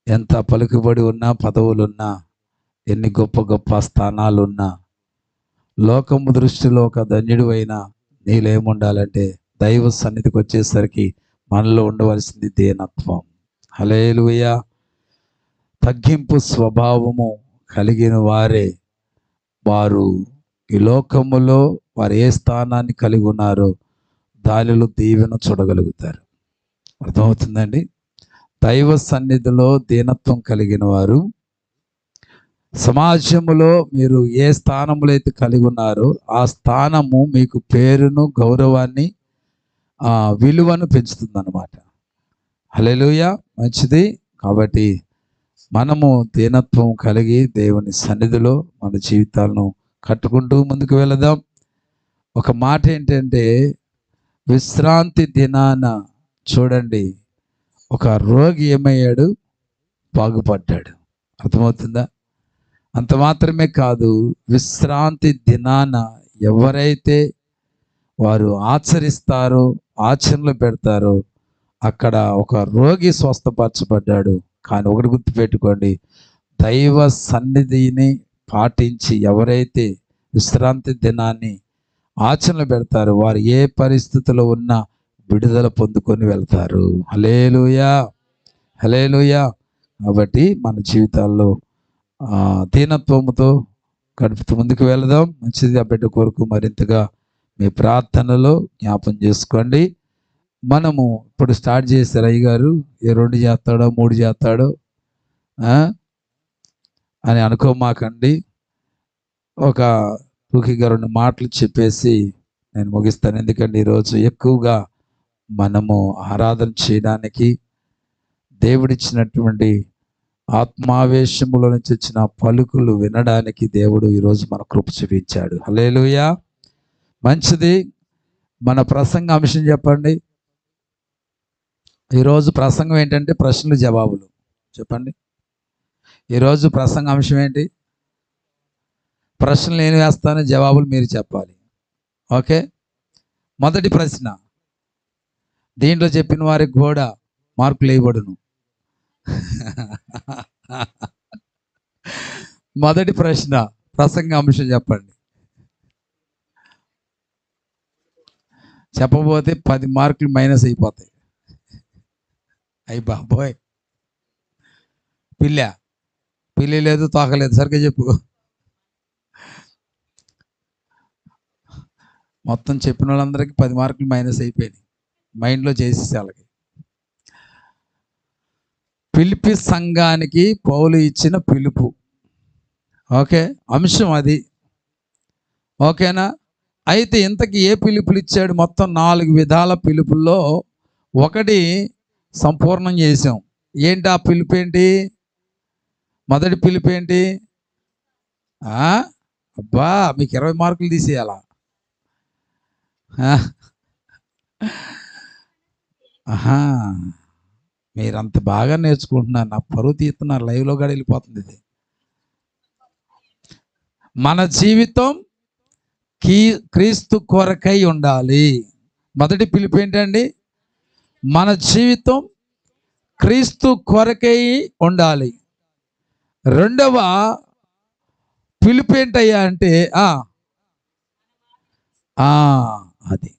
ఎంత పలుకుబడి ఉన్నా, పదవులున్నా, ఎన్ని గొప్ప గొప్ప స్థానాలున్నా, లోకము దృష్టిలో ఒక ధన్యుడు అయినా నీలో ఏముండాలంటే దైవ సన్నిధికి వచ్చేసరికి మనలో ఉండవలసింది దీనత్వం. హల్లెలూయా. తగ్గింపు స్వభావము కలిగిన వారే వారు ఈ లోకములో వారు ఏ స్థానాన్ని కలిగి ఉన్నారో దానిలో దీవెన చూడగలుగుతారు. అర్థమవుతుందండి? దైవ సన్నిధిలో దీనత్వం కలిగిన వారు సమాజంలో మీరు ఏ స్థానంలో అయితే కలిగి ఉన్నారో ఆ స్థానము మీకు పేరును, గౌరవాన్ని, విలువను పెంచుతుంది అన్నమాట. హల్లెలూయా. మంచిది. కాబట్టి మనము దీనత్వం కలిగి దేవుని సన్నిధిలో మన జీవితాలను కట్టుకుంటూ ముందుకు వెళదాం. ఒక మాట ఏంటంటే, విశ్రాంతి దినాన చూడండి, ఒక రోగి ఏమయ్యాడు? బాగుపడ్డాడు. అర్థమవుతుందా? అంత మాత్రమే కాదు, విశ్రాంతి దినాన ఎవరైతే వారు ఆచరిస్తారో, ఆచరణలో పెడతారో అక్కడ ఒక రోగి స్వస్థపరచబడ్డాడు. కానీ ఒకటి గుర్తుపెట్టుకోండి, దైవ సన్నిధిని పాటించి ఎవరైతే విశ్రాంతి దినాన్ని ఆచరణలో పెడతారో వారు ఏ పరిస్థితిలో ఉన్నా విడుదల పొందుకొని వెళ్తారు. హల్లెలూయా. హల్లెలూయా. కాబట్టి మన జీవితాల్లో దీనత్వముతో గడుపుతూ ముందుకు వెళదాం. మంచిది. ఆ బిడ్డ కొరకు మరింతగా మీ ప్రార్థనలో జ్ఞాపం చేసుకోండి. మనము ఇప్పుడు స్టార్ట్ చేశారు అయ్యగారు, ఏ 2 చేస్తాడో 3 చేస్తాడో అని అనుకోమాకండి. ఒక టూకీగా 2 మాటలు చెప్పేసి నేను ముగిస్తాను. ఎందుకంటే ఈరోజు ఎక్కువగా మనము ఆరాధన చేయడానికి, దేవుడిచ్చినటువంటి ఆత్మావేశములో నుంచి వచ్చిన పలుకులు వినడానికి దేవుడు ఈరోజు మన కృప చూపించాడు. హల్లెలూయా. మంచిది. మన ప్రసంగ అంశం చెప్పండి. ఈరోజు ప్రసంగం ఏంటంటే ప్రశ్నలు జవాబులు. చెప్పండి. ఈరోజు ప్రసంగ అంశం ఏంటి? ప్రశ్నలు నేను వేస్తాను, జవాబులు మీరు చెప్పాలి. ఓకే. మొదటి ప్రశ్న, దీంట్లో చెప్పిన వారికి కూడా మార్కులు వేయబడును. మొదటి ప్రశ్న, ప్రసంగ అంశం చెప్పండి. చెప్పబోతే 10 మార్కులు మైనస్ అయిపోతాయి. అయ్యి బాబోయ్, పిల్లి లేదు, తోకలేదు. సరిగ్గా చెప్పు. మొత్తం చెప్పిన వాళ్ళందరికీ 10 మార్కులు మైనస్ అయిపోయినాయి. మైండ్లో చేసేసి వాళ్ళకి. ఫిలిప్పీ సంఘానికి పౌలు ఇచ్చిన పిలుపు. ఓకే, అంశం అది. ఓకేనా? అయితే ఇంతకీ ఏ పిలుపులు ఇచ్చాడు? మొత్తం 4 విధాల పిలుపుల్లో ఒకటి సంపూర్ణం చేసాం. ఏంటి ఆ పిలుపు? ఏంటి మొదటి పిలుపు? ఏంటి? అబ్బా, మీకు 20 మార్కులు తీసేయాలా? ఆహా, మీరంత బాగా నేర్చుకుంటున్నారు. నా పరువు తీస్తున్నారు. లైవ్లో కూడా వెళ్ళిపోతుంది ఇది. మన జీవితం క్రీస్తు కొరకై ఉండాలి. మొదటి పిలుపు ఏంటండి? మన జీవితం క్రీస్తు కొరకై ఉండాలి. రెండవ పిలుపు ఏంటయ్యా అంటే అది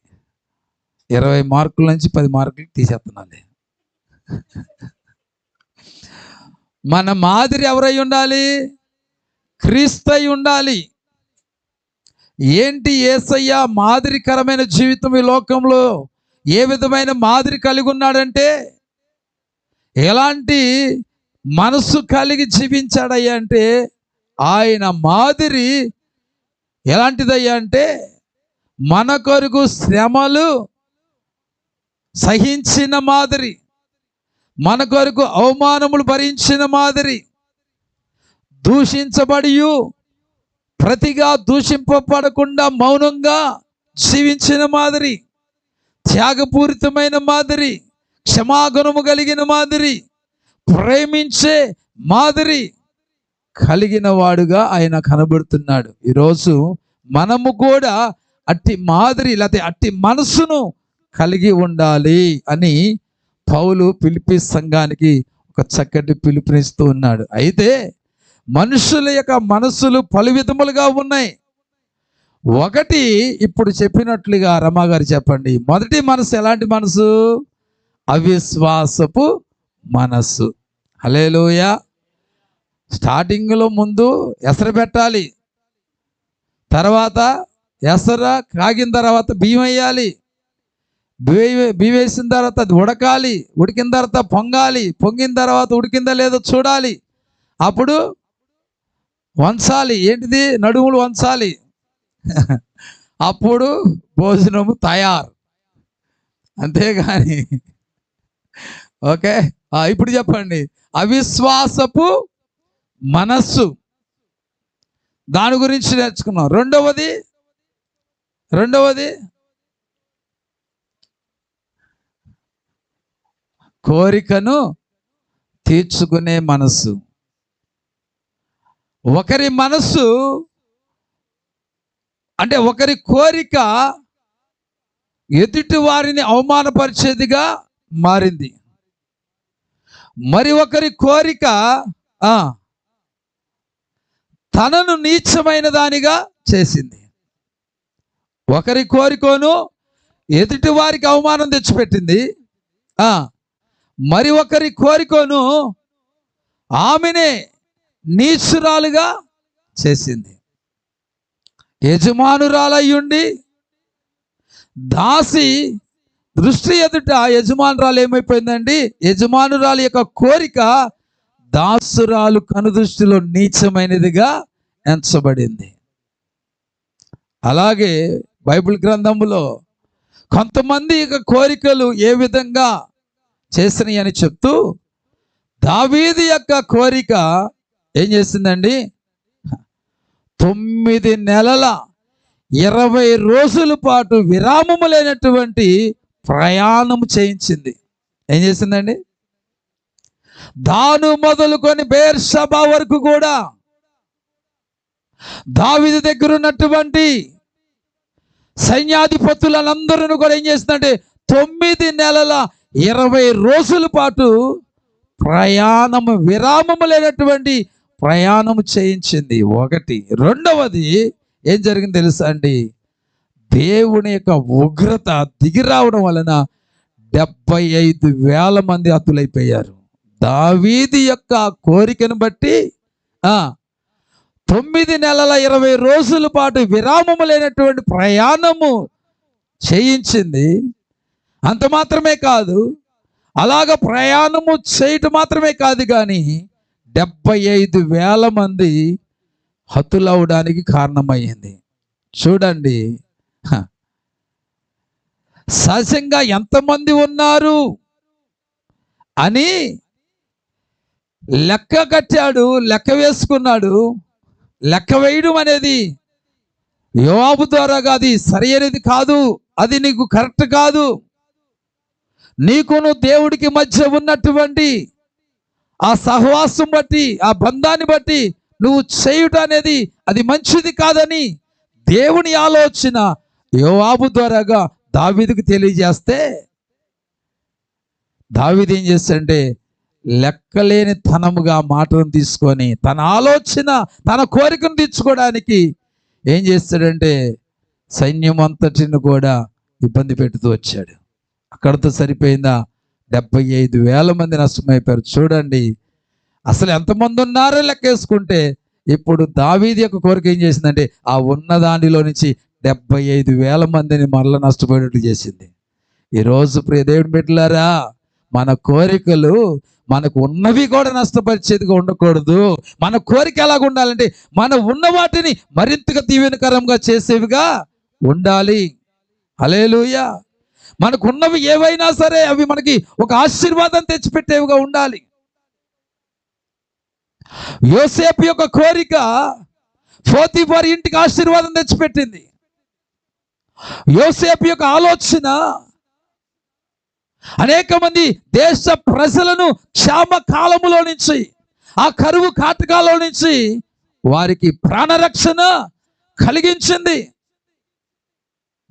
20 మార్కుల నుంచి 10 మార్కులు తీసేస్తున్నాను. మన మాదిరి ఎవరై ఉండాలి? క్రీస్తు అయి ఉండాలి. ఏంటి యేసయ్య మాదిరికరమైన జీవితం ఈ లోకంలో ఏ విధమైన మాదిరి కలిగి ఉన్నాడంటే, ఎలాంటి మనసు కలిగి జీవించాడయ్యా అంటే, ఆయన మాదిరి ఎలాంటిదయ్యా అంటే, మన కొరకు శ్రమలు సహించిన మాదిరి, మన కొరకు అవమానములు భరించిన మాదిరి, దూషించబడియు ప్రతిగా దూషింపబడకుండా మౌనంగా జీవించిన మాదిరి, త్యాగపూరితమైన మాదిరి, క్షమాగుణము కలిగిన మాదిరి, ప్రేమించే మాదిరి కలిగిన వాడుగా ఆయన కనబడుతున్నాడు. ఈరోజు మనము కూడా అట్టి మాదిరి లేకపోతే అట్టి మనసును కలిగి ఉండాలి అని పౌలు ఫిలిప్పీ సంఘానికి ఒక చక్కటి పిలుపునిస్తూ ఉన్నాడు. అయితే మనుషుల యొక్క మనసులు పలు విధములుగా ఉన్నాయి. ఒకటి ఇప్పుడు చెప్పినట్లుగా రమాగారు చెప్పండి. మొదటి మనసు ఎలాంటి మనసు? అవిశ్వాసపు మనస్సు. హల్లెలూయా. స్టార్టింగ్లో ముందు ఎసరు పెట్టాలి, తర్వాత ఎసర కాగిన తర్వాత బియ్యం వేయాలి, బియ్యం వేసిన తర్వాత అది ఉడకాలి, ఉడికిన తర్వాత పొంగాలి, పొంగిన తర్వాత ఉడికిందా లేదో చూడాలి, అప్పుడు వంచాలి. ఏంటిది? నడుములు వంచాలి. అప్పుడు భోజనము తయారు. అంతేగాని ఓకే. ఇప్పుడు చెప్పండి, అవిశ్వాసపు మనస్సు, దాని గురించి నేర్చుకున్నాం. రెండవది కోరికను తీర్చుకునే మనస్సు. ఒకరి మనస్సు అంటే ఒకరి కోరిక ఎదుటి వారిని అవమానపరిచేదిగా మారింది. మరి ఒకరి కోరిక తనను నీచమైన దానిగా చేసింది. ఒకరి కోరికను ఎదుటి వారికి అవమానం తెచ్చిపెట్టింది. మరి ఒకరి కోరికను ఆమెనే నీచురాలుగా చేసింది. యజమానురాలయ్యుండి దాసి దృష్టి ఎదుట యజమానురాలు ఏమైపోయిందండి? యజమానురాలు యొక్క కోరిక దాసురాలు కనుదృష్టిలో నీచమైనదిగా ఎంచబడింది. అలాగే బైబిల్ గ్రంథంలో కొంతమంది యొక్క కోరికలు ఏ విధంగా చేసినాయి అని చెప్తూ, దావీదు యొక్క కోరిక ఏం చేసిందండి? 9 నెలల 20 రోజుల పాటు విరామము లేనటువంటి ప్రయాణం చేయించింది. ఏం చేసిందండి? దాను మొదలుకొని బెయేర్షెబా వరకు కూడా దావీదు దగ్గర ఉన్నటువంటి సైన్యాధిపతులందరూ కూడా ఏం చేసిందంటే 9 నెలల 20 రోజుల పాటు ప్రయాణము, విరామము లేనటువంటి ప్రయాణం చేయించింది. ఒకటి. రెండవది ఏం జరిగింది తెలుసా అండి? దేవుని యొక్క ఉగ్రత దిగిరావడం వలన 75,000 మంది హతులైపోయారు. దావీదు యొక్క కోరికను బట్టి 9 నెలల 20 రోజుల పాటు విరామము లేనటువంటి ప్రయాణము చేయించింది. అంత మాత్రమే కాదు, అలాగ ప్రయాణము చేయటం మాత్రమే కాదు కానీ 75,000 మంది హతులవడానికి కారణమయ్యింది. చూడండి, సహజంగా ఎంతమంది ఉన్నారు అని లెక్క కట్టాడు, లెక్క వేసుకున్నాడు. లెక్క వేయడం అనేది యోవాబు ద్వారాగా అది సరైనది కాదు, అది నీకు కరెక్ట్ కాదు. నీకును దేవుడికి మధ్య ఉన్నటువంటి ఆ సహవాసం బట్టి, ఆ బంధాన్ని బట్టి నువ్వు చేయుట అనేది అది మంచిది కాదని దేవుని ఆలోచన యోవాబు ద్వారాగా దావీదుకు తెలియజేస్తే, దావీదు ఏం చేస్తాడంటే లెక్కలేని తనముగా మాటను తీసుకొని తన ఆలోచన, తన కోరికను తీర్చుకోవడానికి ఏం చేస్తాడంటే సైన్యం అంతటిని కూడా ఇబ్బంది పెడుతూ వచ్చాడు. అక్కడితో సరిపోయిందా? 75,000 మంది నష్టమైపోయారు. చూడండి, అసలు ఎంతమంది ఉన్నారో లెక్కేసుకుంటే ఇప్పుడు దావీదు యొక్క కోరిక ఏం చేసిందంటే ఆ ఉన్న దానిలో నుంచి 75,000 మందిని మరల నష్టపోయేటట్టు చేసింది. ఈరోజు ప్రియ దేవుని బిడ్డలారా, మన కోరికలు మనకు ఉన్నవి కూడా నష్టపరిచేదిగా ఉండకూడదు. మన కోరిక ఎలాగ ఉండాలంటే మన ఉన్న వాటిని మరింతగా దీవెనకరంగా చేసేవిగా ఉండాలి. హల్లెలూయా. మనకున్నవి ఏవైనా సరే అవి మనకి ఒక ఆశీర్వాదం తెచ్చిపెట్టేవిగా ఉండాలి. యోసేపు యొక్క కోరిక పోతీఫరు ఇంటికి ఆశీర్వాదం తెచ్చిపెట్టింది. యోసేపు యొక్క ఆలోచన అనేక మంది దేశ ప్రజలను క్షామ కాలములో నుంచి, ఆ కరువు కాటకాలో నుంచి వారికి ప్రాణరక్షణ కలిగించింది.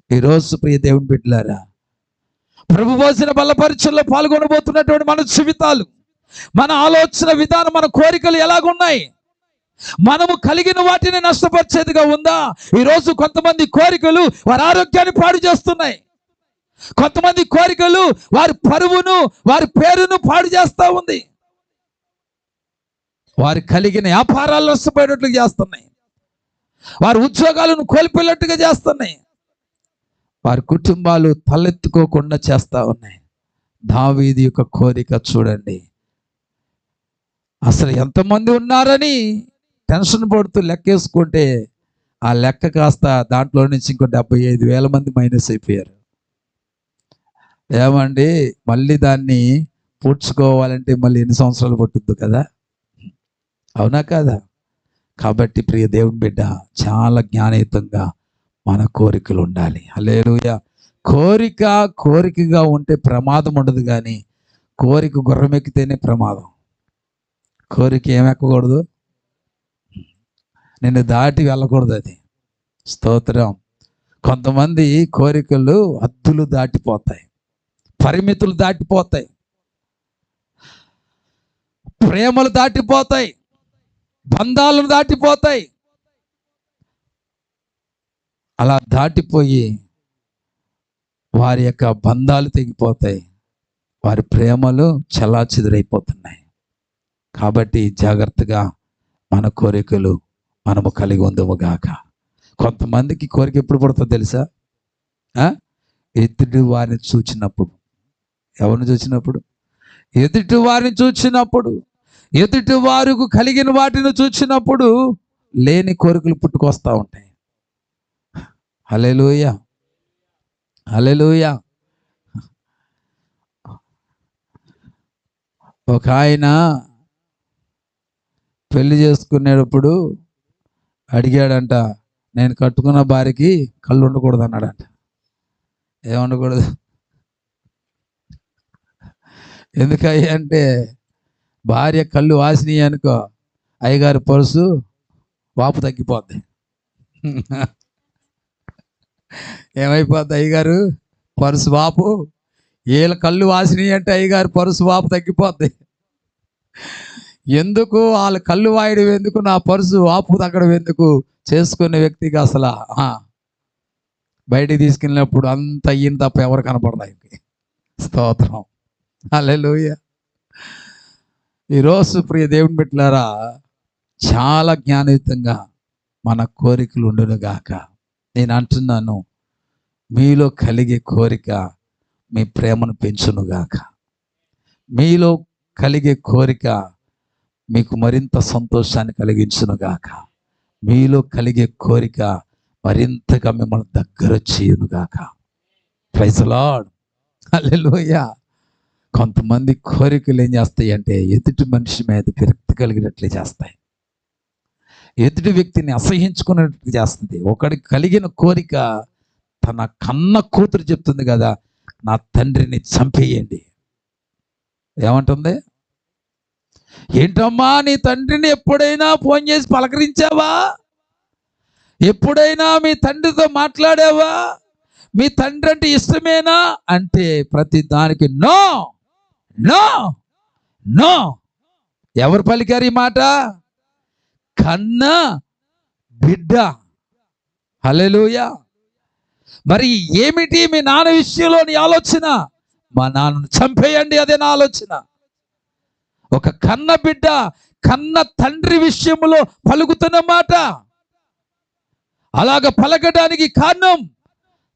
ఈరోజు ప్రియ దేవుని బిడ్డలారా, ప్రభు భోజన బలపరీక్షల్లో పాల్గొనబోతున్నటువంటి మన జీవితాలు, మన ఆలోచన విధానం, మన కోరికలు ఎలాగున్నాయి? మనము కలిగిన వాటిని నష్టపరిచేదిగా ఉందా? ఈరోజు కొంతమంది కోరికలు వారి ఆరోగ్యాన్ని పాడు చేస్తున్నాయి. కొంతమంది కోరికలు వారి పరువును, వారి పేరును పాడు చేస్తూ ఉంది. వారి కలిగిన వ్యాపారాలు నష్టపోయేటట్లుగా చేస్తున్నాయి. వారి ఉద్యోగాలను కోల్పోయేటట్టుగా చేస్తున్నాయి. వారి కుటుంబాలు తలెత్తుకోకుండా చేస్తూ ఉన్నాయి. దావీదు యొక్క కోరిక చూడండి. అసలు ఎంతమంది ఉన్నారని టెన్షన్ పడుతూ లెక్కేసుకుంటే ఆ లెక్క కాస్త దాంట్లో నుంచి ఇంకో 75,000 మంది మైనస్ అయిపోయారు. ఏమండి, మళ్ళీ దాన్ని పూడ్చుకోవాలంటే మళ్ళీ ఎన్ని సంవత్సరాలు పట్టుద్దు కదా, అవునా కదా? కాబట్టి ప్రియ దేవుని బిడ్డ, చాలా జ్ఞానయుతంగా మన కోరికలు ఉండాలి. హల్లెలూయా. కోరికగా ఉంటే ప్రమాదం ఉండదు, కానీ కోరిక గుర్రం ఎక్కితేనే ప్రమాదం. కోరిక ఏమెక్కకూడదు, నిన్ను దాటి వెళ్ళకూడదు. అది స్తోత్రం. కొంతమంది కోరికలు హద్దులు దాటిపోతాయి, పరిమితులు దాటిపోతాయి, ప్రేమలు దాటిపోతాయి, బంధాలను దాటిపోతాయి. అలా దాటిపోయి వారి యొక్క బంధాలు తెగిపోతాయి, వారి ప్రేమలు చెల్లాచెదురైపోతున్నాయి. కాబట్టి జాగ్రత్తగా మన కోరికలు మనము కలిగి ఉందముగాక. కొంతమందికి కోరిక ఎప్పుడు పడుతుందో తెలుసా? ఎదుటి వారిని చూచినప్పుడు. ఎవరిని చూచినప్పుడు? ఎదుటి వారిని చూచినప్పుడు, ఎదుటి వారికి కలిగిన వాటిని చూచినప్పుడు లేని కోరికలు పుట్టుకొస్తూ ఉంటాయి. హల్లెలూయా, హల్లెలూయా. ఒక ఆయన పెళ్లి చేసుకునేటప్పుడు అడిగాడంట, నేను కట్టుకున్న భార్యకి కళ్ళు ఉండకూడదు అన్నాడంట. ఏముండకూడదు? ఎందుకయ్యా అంటే, భార్య కళ్ళు వాసినాయి అనుకో, అయ్యగారి పరుసు వాపు తగ్గిపోద్ది. ఏమైపోద్ది? అయ్యగారు పరుసు వాపు, వీళ్ళ కళ్ళు వాసినాయి అంటే అయ్యగారు పరుసు వాపు తగ్గిపోద్ది. ఎందుకు వాళ్ళ కళ్ళు వాయడం ఎందుకు, నా పరుసు వాపు తగ్గడం ఎందుకు? చేసుకునే వ్యక్తికి అసలు బయటికి తీసుకెళ్ళినప్పుడు అంత అయ్యింది తప్ప ఎవరు కనపడదు ఆయనకి. స్తోత్రం, హల్లెలూయా. ఈరోజు ప్రియ దేవుని బిడ్డలారా, చాలా జ్ఞానయుతంగా మన కోరికలు ఉండునుగాక. నేను అంటున్నాను, మీలో కలిగే కోరిక మీ ప్రేమను పెంచునుగాక. మీలో కలిగే కోరిక మీకు మరింత సంతోషాన్ని కలిగించునుగాక. మీలో కలిగే కోరిక మరింతగా మిమ్మల్ని దగ్గర చేయునుగాక. ప్రైజ్ ది లార్డ్, హల్లెలూయా. కొంతమంది కోరికలు ఏం చేస్తాయి అంటే ఎదుటి మనిషి మీద విరక్తి కలిగినట్లే చేస్తాయి, ఎదుటి వ్యక్తిని అసహించుకున్నట్లు చేస్తుంది. ఒకడికి కలిగిన కోరిక తన కన్న కూతురు చెప్తుంది కదా, నా తండ్రిని చంపేయండి. ఏమంటుంది? ఏంటమ్మా, నీ తండ్రిని ఎప్పుడైనా ఫోన్ చేసి పలకరించావా? ఎప్పుడైనా మీ తండ్రితో మాట్లాడావా? మీ తండ్రి అంటే ఇష్టమేనా అంటే ప్రతి దానికి నో నో నో. ఎవరు పలికారు ఈ మాట? కన్న బిడ్డ. హల్లెలూయా. మరి ఏమిటి మీ నాన్న విషయంలో నీ ఆలోచన? మా నాన్నను చంపేయండి, అదే నా ఆలోచన. ఒక కన్న బిడ్డ కన్న తండ్రి విషయంలో పలుకుతున్న మాట. అలాగ పలకడానికి కారణం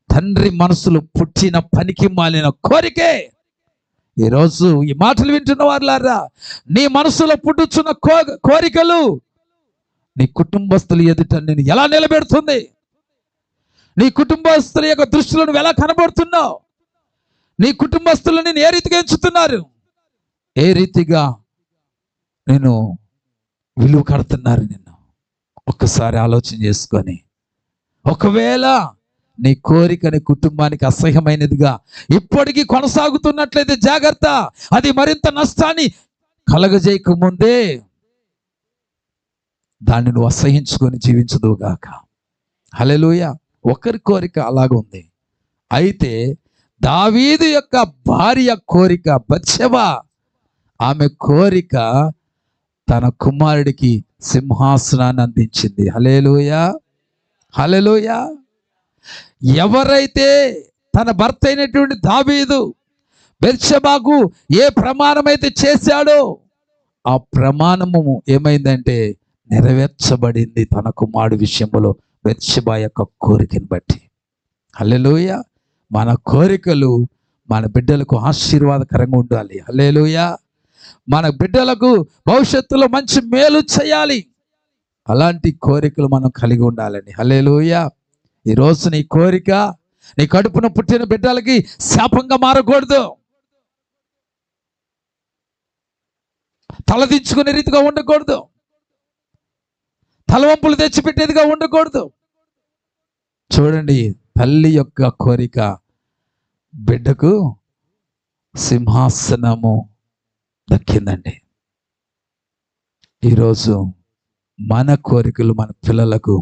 తండ్రి మనసులో పుట్టిన పనికి మాలిన కోరికే. ఈరోజు ఈ మాటలు వింటున్న వారులారా, నీ మనసులో పుట్టుచున్న కోరికలు నీ కుటుంబస్తులు ఎదుట నేను ఎలా నిలబెడుతుంది? నీ కుటుంబస్తుల యొక్క దృష్టిలో నువ్వు ఎలా కనబడుతున్నావు? నీ కుటుంబస్తులు నేను ఏ రీతిగా ఎంచుతున్నారు? ఏ రీతిగా నేను విలువ కడుతున్నారు? నిన్ను ఒక్కసారి ఆలోచన చేసుకొని, ఒకవేళ నీ కోరిక నీ కుటుంబానికి అసహ్యమైనదిగా ఇప్పటికీ కొనసాగుతున్నట్లయితే జాగ్రత్త, అది మరింత నష్టాన్ని కలగజేయక ముందే దాన్ని నువ్వు అసహించుకొని జీవించదుగాక. హల్లెలూయా. ఒకరి కోరిక అలాగుంది. అయితే దావీదు యొక్క భార్య కోరిక బత్షెబా, ఆమె కోరిక తన కుమారుడికి సింహాసనాన్ని అందించింది. హల్లెలూయా, హల్లెలూయా. ఎవరైతే తన భర్త అయినటువంటి దావీదు బెత్షెబాకు ఏ ప్రమాణమైతే చేశాడో ఆ ప్రమాణము ఏమైందంటే నెరవేర్చబడింది తన కుమారుడి విషయంలో బెత్షెబా యొక్క కోరికను బట్టి. హల్లెలూయా. మన కోరికలు మన బిడ్డలకు ఆశీర్వాదకరంగా ఉండాలి. హల్లెలూయా. మన బిడ్డలకు భవిష్యత్తులో మంచి మేలు చేయాలి. అలాంటి కోరికలు మనం కలిగి ఉండాలండి. హల్లెలూయా. ఈరోజు నీ కోరిక నీ కడుపున పుట్టిన బిడ్డలకి శాపంగా మారకూడదు, తలదించుకునే రీతిగా ఉండకూడదు, తలవంపులు తెచ్చిపెట్టేదిగా ఉండకూడదు. చూడండి, తల్లి యొక్క కోరిక బిడ్డకు సింహాసనము దక్కిందండి. ఈరోజు మన కోరికలు మన పిల్లలకు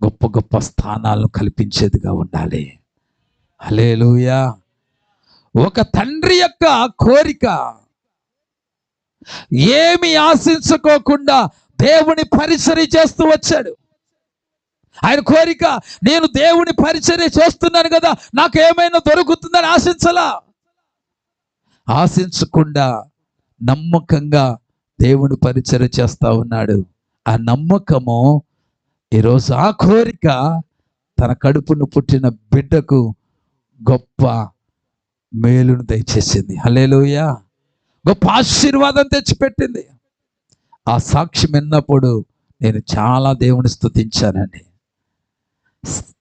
గొప్ప గొప్ప స్థానాలను కల్పించేదిగా ఉండాలి. హల్లెలూయా. ఒక తండ్రి యొక్క కోరిక ఏమి ఆశించుకోకుండా దేవుని పరిచర్య చేస్తూ వచ్చాడు. ఆయన కోరిక, నేను దేవుని పరిచర్య చేస్తున్నాను కదా, నాకు ఏమైనా దొరుకుతుందని ఆశించలా. ఆశించకుండా నమ్మకంగా దేవుని పరిచర్య చేస్తా ఉన్నాడు. ఆ నమ్మకము ఈరోజు ఆ కోరిక తన కడుపును పుట్టిన బిడ్డకు గొప్ప మేలును దయచేసింది. హల్లెలూయా. గొప్ప ఆశీర్వాదం తెచ్చిపెట్టింది. ఆ సాక్ష్యం విన్నప్పుడు నేను చాలా దేవుని స్తుతించానండి,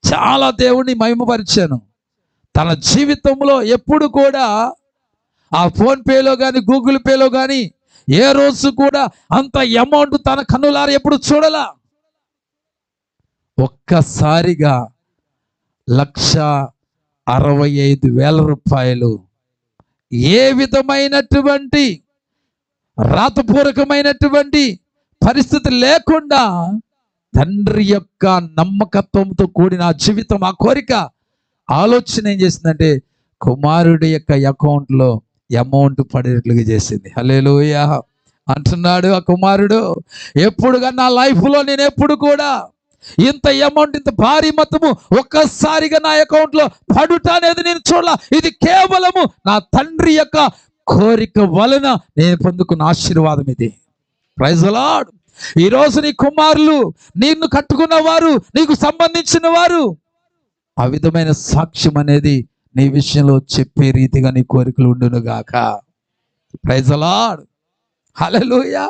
చాలా దేవుని మహిమపరిచాను. తన జీవితంలో ఎప్పుడు కూడా ఆ ఫోన్ పేలో కానీ గూగుల్ పేలో కానీ ఏ రోజు కూడా అంత అమౌంట్ తన కన్నులారా ఎప్పుడు చూడలా. ఒక్కసారిగా 1,65,000 రూపాయలు ఏ విధమైనటువంటి రాతపూర్వకమైనటువంటి పరిస్థితి లేకుండా తండ్రి యొక్క నమ్మకత్వంతో కూడిన ఆ జీవితం, ఆ కోరిక, ఆలోచన ఏం చేసిందంటే కుమారుడి యొక్క అకౌంట్లో అమౌంట్ పడేట్లుగా చేసింది. హల్లెలూయా అంటున్నాడు ఆ కుమారుడు. ఎప్పుడుగా నా లైఫ్లో నేను ఎప్పుడు కూడా ఇంత అమౌంట్, ఇంత భారీ మొత్తము ఒక్కసారిగా నా అకౌంట్లో పడుట అనేది నేను చూడాల. ఇది కేవలము నా తండ్రి యొక్క కోరిక వలన నేను పొందుకున్న ఆశీర్వాదం ఇది. Praise the lord. ఈరోజు నీ కుమారులు, నిన్ను కట్టుకున్న వారు, నీకు సంబంధించిన వారు ఆ విధమైన సాక్ష్యం అనేది నీ విషయంలో చెప్పే రీతిగా నీ కోరికలు ఉండును గాక. Praise the lord. హల్లెలూయా.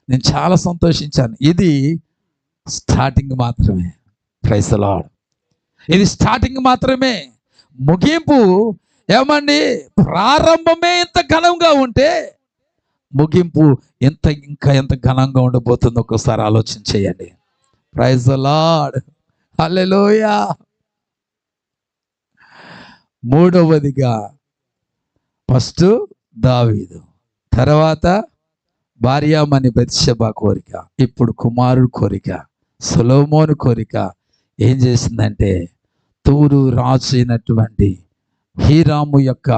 నేను చాలా సంతోషించాను. ఇది స్టార్టింగ్ మాత్రమే. Praise the lord. ఇది స్టార్టింగ్ మాత్రమే. ముగింపు ఏమండి, ప్రారంభమే ఇంత ఘనంగా ఉంటే ముగింపు ఇంకా ఎంత ఘనంగా ఉండబోతుందో ఒకసారి ఆలోచన చేయండి. Praise the lord. హల్లెలూయా. మూడవదిగా ఫస్ట్ దావీదు, తర్వాత భార్యామణి బెత్షెబా కోరిక, ఇప్పుడు కుమారుడు కోరిక, సొలొమోను కోరిక ఏం చేసిందంటే తూరు రాజు అయినటువంటి హీరాము యొక్క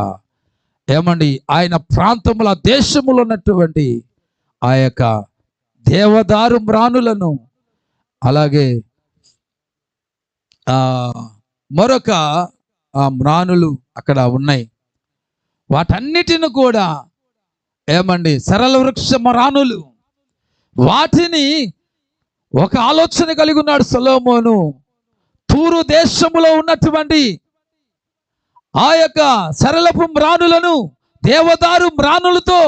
ఆయన ప్రాంతంలో దేశములో ఉన్నటువంటి ఆ యొక్క దేవదారు మ్రాణులను, అలాగే మరొక మ్రాణులు అక్కడ ఉన్నాయి, వాటన్నిటిని కూడా సరళ వృక్ష మ్రాణులు, వాటిని ఒక ఆలోచన కలిగి ఉన్నాడు సొలొమోను. తూరు దేశములో ఉన్నటువంటి ఆ యొక్క సరళపు మ్రాణులను, దేవదారు మ్రాణులతో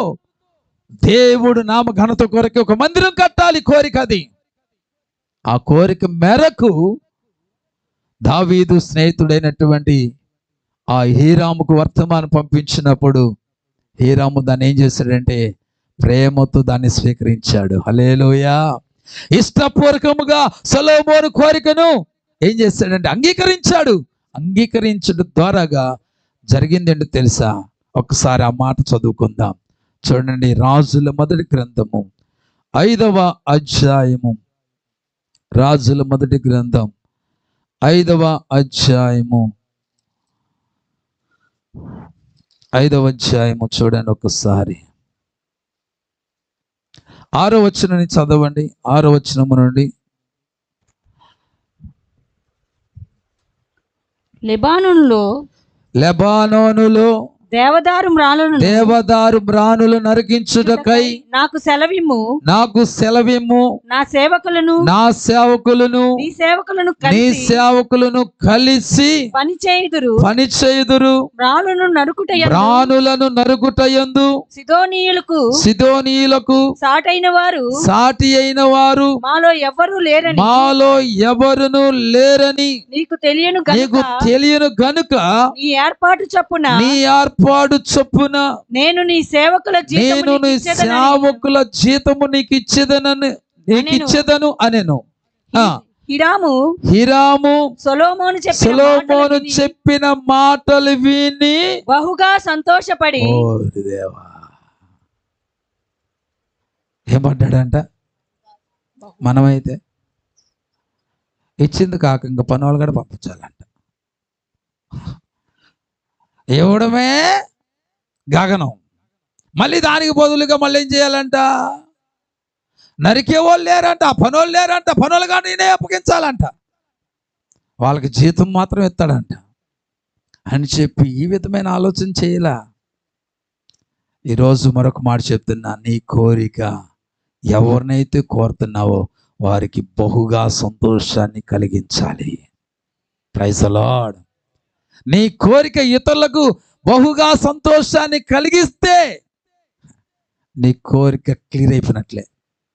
దేవుడు నామ ఘనత కొరకు ఒక మందిరం కట్టాలి, కోరిక అది. ఆ కోరిక మేరకు దావీదు స్నేహితుడైనటువంటి ఆ హీరాముకు వర్తమానం పంపించినప్పుడు హీరాము దాన్ని ఏం చేశాడంటే ప్రేమతో దాన్ని స్వీకరించాడు. హల్లెలూయా. ఇష్టపూర్వకముగా సొలొమోను కోరికను ఏం చేశాడంటే అంగీకరించాడు. అంగీకరించడం ద్వారాగా జరిగిందేంటో తెలుసా? ఒకసారి ఆ మాట చదువుకుందాం. చూడండి, రాజుల మొదటి గ్రంథము 5వ అధ్యాయము. రాజుల మొదటి గ్రంథం 5వ అధ్యాయము 5వ అధ్యాయము చూడండి ఒకసారి. 6వ వచనం చదవండి. 6వ వచనము నుండి. లెబానోనులో దేవదారు మ్రానులు నరికించుటకై నాకు సెలవిమ్ము. నా సేవకులను నీ సేవకులను కలిసి పని చేయుదురు. మ్రానులను నరుకుటయందు సిదోనీయులకు సాటి అయిన వారు మాలో ఎవరును లేరని నీకు తెలియను గనుక నీ ఏర్పాటు చొప్పున నేను నీ సేవకుల జీతము నీకు ఇచ్చేదను అనెను. హీరాము సొలొమోను చెప్పిన మాటలు విని బహుగా సంతోషపడి ఏమంటాడంట? మనమైతే ఇచ్చింది కాక ఇంకా పని వాళ్ళు కూడా పంపించాలంట. ఇవ్వడమే గగనం. మళ్ళీ దానికి బదులుగా మళ్ళీ ఏం చేయాలంట? నరికే వాళ్ళు లేరంట, పనోళ్ళు లేరంట, పనోళ్ళు కానీ నేనే అప్పగించాలంట. వాళ్ళకి జీతం మాత్రం ఇస్తాడంట అని చెప్పి ఈ విధమైన ఆలోచన చేయలా. ఈరోజు మరొక మాట చెప్తున్నా, నీ కోరిక ఎవరినైతే కోరుతున్నావో వారికి బహుగా సంతోషాన్ని కలిగించాలి. Praise the lord. నీ కోరిక ఇతరులకు బహుగా సంతోషాన్ని కలిగిస్తే నీ కోరిక క్లియర్ అయిపోయినట్లే.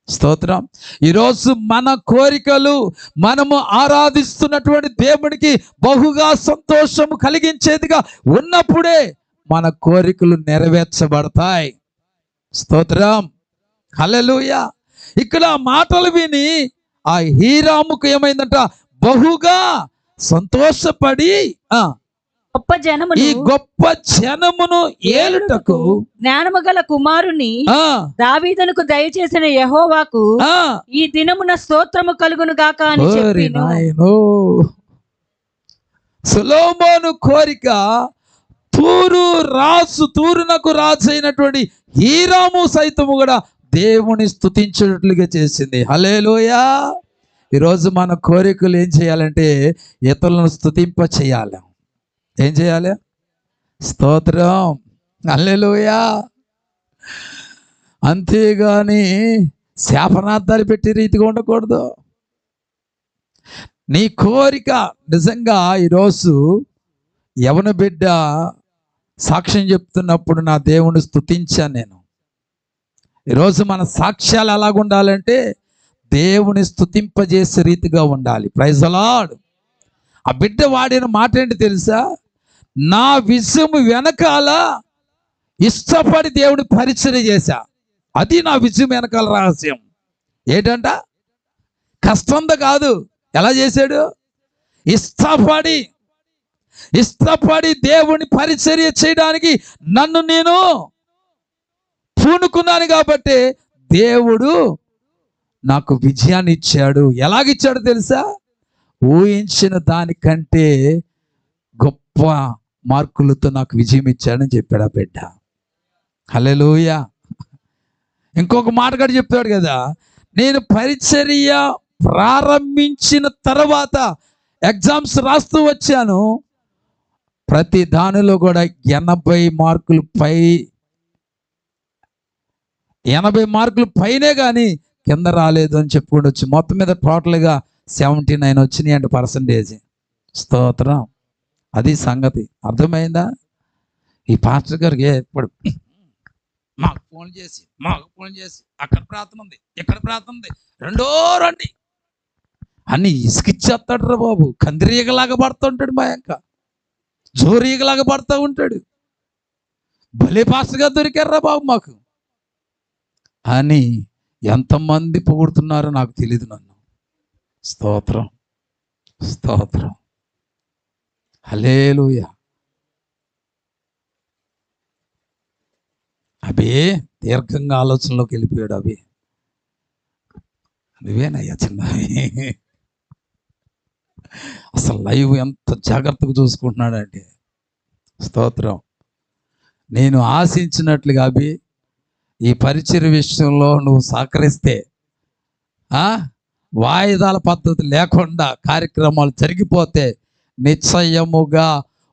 స్తోత్రం. ఈరోజు మన కోరికలు మనము ఆరాధిస్తున్నటువంటి దేవుడికి బహుగా సంతోషము కలిగించేదిగా ఉన్నప్పుడే మన కోరికలు నెరవేర్చబడతాయి. స్తోత్రం. హల్లెలూయా. ఇక్కడ మాటలు విని ఆ హీరాముకు ఏమైందంట? బహుగా సంతోషపడి ఈ గొప్ప జనమును ఏలుటకు జ్ఞానము గల కుమారుని దావీదునకు దయచేసిన యెహోవాకు ఈ దినమున స్తోత్రము కలుగును గాక అని చెప్పెను. సొలొమోను కోరిక తూరునకు రాజు అయినటువంటి హీరాము సైతము కూడా దేవుని స్తుతించేటట్లుగా చేసింది. హల్లెలూయా. ఈరోజు మన కోరికలు ఏం చేయాలంటే ఇతరులను స్తుతింప చేయాలి. ఏం చేయాలి? స్తోత్రం. హల్లెలూయా. అంతేగాని శాపనార్థాలు పెట్టి రీతిగా ఉండకూడదు. నీ కోరిక నిజంగా ఈరోజు యవన బిడ్డ సాక్ష్యం చెప్తున్నప్పుడు నా దేవుని స్తుతించాను నేను. ఈరోజు మన సాక్ష్యాలు ఎలాగుండాలంటే దేవుని స్తుతింపజేసే రీతిగా ఉండాలి. Praise the lord. ఆ బిడ్డ వాడిన మాట ఏంటి తెలుసా? నా విజయము వెనకాల ఇష్టపడి దేవుని పరిచయం చేశా. అది నా విజయం వెనకాల రహస్యం. ఏంటంట? కష్టంతో కాదు. ఎలా చేశాడు? ఇష్టపడి దేవుని పరిచర్య చేయడానికి నన్ను నేను పూనుకున్నాను కాబట్టి దేవుడు నాకు విజయాన్ని ఇచ్చాడు. ఎలాగిచ్చాడు తెలుసా? ఊహించిన దానికంటే గొప్ప మార్కులతో నాకు విజయం ఇచ్చాడని చెప్పాడు ఆ బిడ్డ. హల్లెలూయా. ఇంకొక మాట కూడా చెప్తాడు కదా, నేను పరిచర్య ప్రారంభించిన తర్వాత ఎగ్జామ్స్ రాస్తూ వచ్చాను. ప్రతి దానిలో కూడా 80 మార్కులు పైనే కానీ కింద రాలేదు అని చెప్పుకుంటూ వచ్చి మొత్తం మీద టోటల్గా 79 వచ్చినాయి అంటే పర్సంటేజ్. స్తోత్రం. అది సంగతి. అర్థమైందా? ఈ పాస్టర్ గారికి ఎప్పుడు మాకు ఫోన్ చేసి అక్కడ ప్రార్థన ఉంది, ఇక్కడ ప్రార్థన ఉంది, రండి అని ఇసుకిచ్చేస్తాడు రా బాబు. కందిరీగలాగా పడుతుంటాడు మా యొక్క. జోరీగలాగా పడతా ఉంటాడు. భలే పాస్గా దొరికారా బాబు మాకు అని ఎంతమంది పొగుడుతున్నారో నాకు తెలియదు. నన్ను స్తోత్రం స్తోత్రం హల్లెలూయా. అబే దీర్ఘంగా ఆలోచనలోకి వెళ్ళిపోయాడు. నువ్వేనయ్యా చిన్నవి. అసలు లైవ్ ఎంత జాగ్రత్తగా చూసుకుంటున్నాడంటే స్తోత్రం. నేను ఆశించినట్లుగా ఈ పరిచర్య విషయంలో నువ్వు సహకరిస్తే వాయిదాల పద్ధతి లేకుండా కార్యక్రమాలు జరిగిపోతే నిశ్చయముగా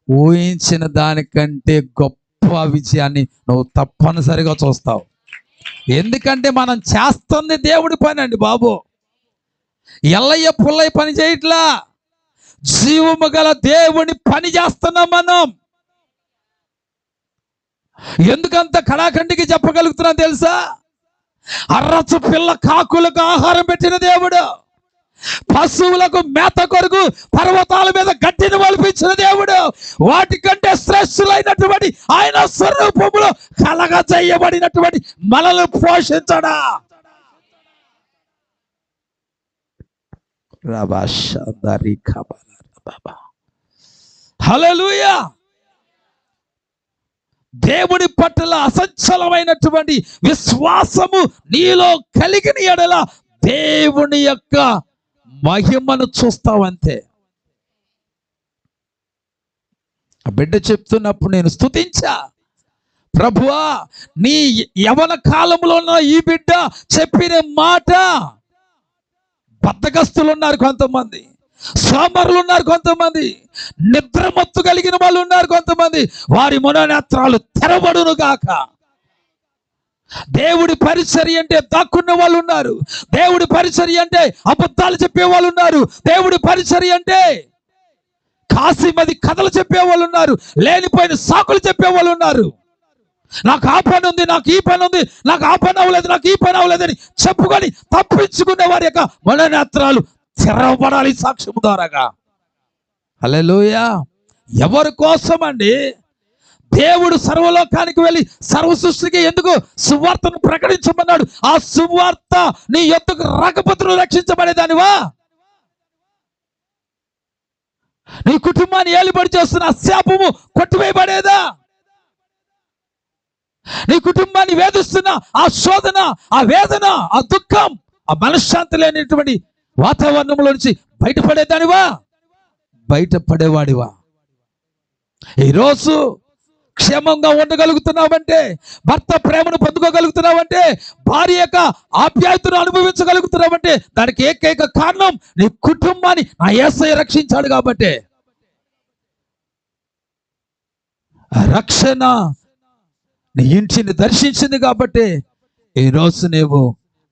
ఊహించిన దానికంటే గొప్ప విజయాన్ని నువ్వు తప్పనిసరిగా చూస్తావు. ఎందుకంటే మనం చేస్తుంది దేవుడి పని అండి బాబు. ఎల్లయ్య పుల్లయ్య పని చేయట్లా, జీవము గల దేవుని పని చేస్తున్నాం మనం. ఎందుకంత కళాఖండికి చెప్పగలుగుతున్నాం తెలుసా? అర్రచు పిల్ల కాకులకు ఆహారం పెట్టిన దేవుడు, పశువులకు మేత కొరకు పర్వతాల మీద గడ్డిని వలిపించిన దేవుడు, వాటికంటే శ్రేష్ఠులైనటువంటి ఆయన స్వరూపములో కలగ చేయబడినటువంటి మనల్ని పోషించడా. హల్లెలూయా. దేవుడి పట్ల అసంచలమైనటువంటి విశ్వాసము నీలో కలిగిన ఎడల దేవుని యొక్క మహిమను చూస్తావంతే. ఆ బిడ్డ చెప్తున్నప్పుడు నేను స్తుతించా, ప్రభువా నీ యవన కాలంలో ఉన్న ఈ బిడ్డ చెప్పిన మాట, బద్ధకస్తులు ఉన్నారు కొంతమంది, సోమరులు ఉన్నారు కొంతమంది, నిద్రమత్తు కలిగిన వాళ్ళు ఉన్నారు కొంతమంది, వారి మనోనేత్రాలు తెరబడును గాక. దేవుడి పరిచర్య అంటే దాక్కున్న వాళ్ళు ఉన్నారు, దేవుడి పరిచర్య అంటే అబద్ధాలు చెప్పే వాళ్ళు ఉన్నారు, దేవుడి పరిచర్య అంటే కాసిమది కథలు చెప్పే వాళ్ళు ఉన్నారు, లేనిపోయిన సాకులు చెప్పే వాళ్ళు ఉన్నారు. నాకు ఆ పని ఉంది, నాకు ఈ పని ఉంది, నాకు ఆ పని అవ్వలేదు, నాకు ఈ పని అవ్వలేదని చెప్పుకొని తప్పించుకునే వారి యొక్క మనోనేత్రాలు తెరవబడాలి సాక్ష్యం ద్వారాగా. హల్లెలూయా. ఎవరి కోసం అండి? దేవుడు సర్వలోకానికి వెళ్ళి సర్వ సృష్టికి ఎందుకు సువార్తను ప్రకటించమన్నాడు? ఆ సువార్త నీ యొద్దకు రాకపోతే నువ్వు రక్షించబడేదానివా? నీ కుటుంబాన్ని ఏలుబడి చేస్తున్న శాపము కొట్టివేయబడేదా? నీ కుటుంబాన్ని వేధిస్తున్న ఆ శోధన, ఆ వేదన, ఆ దుఃఖం, ఆ మనశ్శాంతి లేనిటువంటి వాతావరణంలో నుంచి బయటపడేదానివా? బయటపడేవాడివా? ఈరోజు క్షేమంగా ఉండగలుగుతున్నావంటే, భర్త ప్రేమను పొందుకోగలుగుతున్నావంటే, భార్య యొక్క ఆప్యాయతను అనుభవించగలుగుతున్నావంటే దానికి ఏకైక కారణం నీ కుటుంబాన్ని నా యేసయ్య రక్షించాడు కాబట్టి. ఆ రక్షణ నీ ఇంటిని దర్శించింది కాబట్టి ఈరోజు నీవు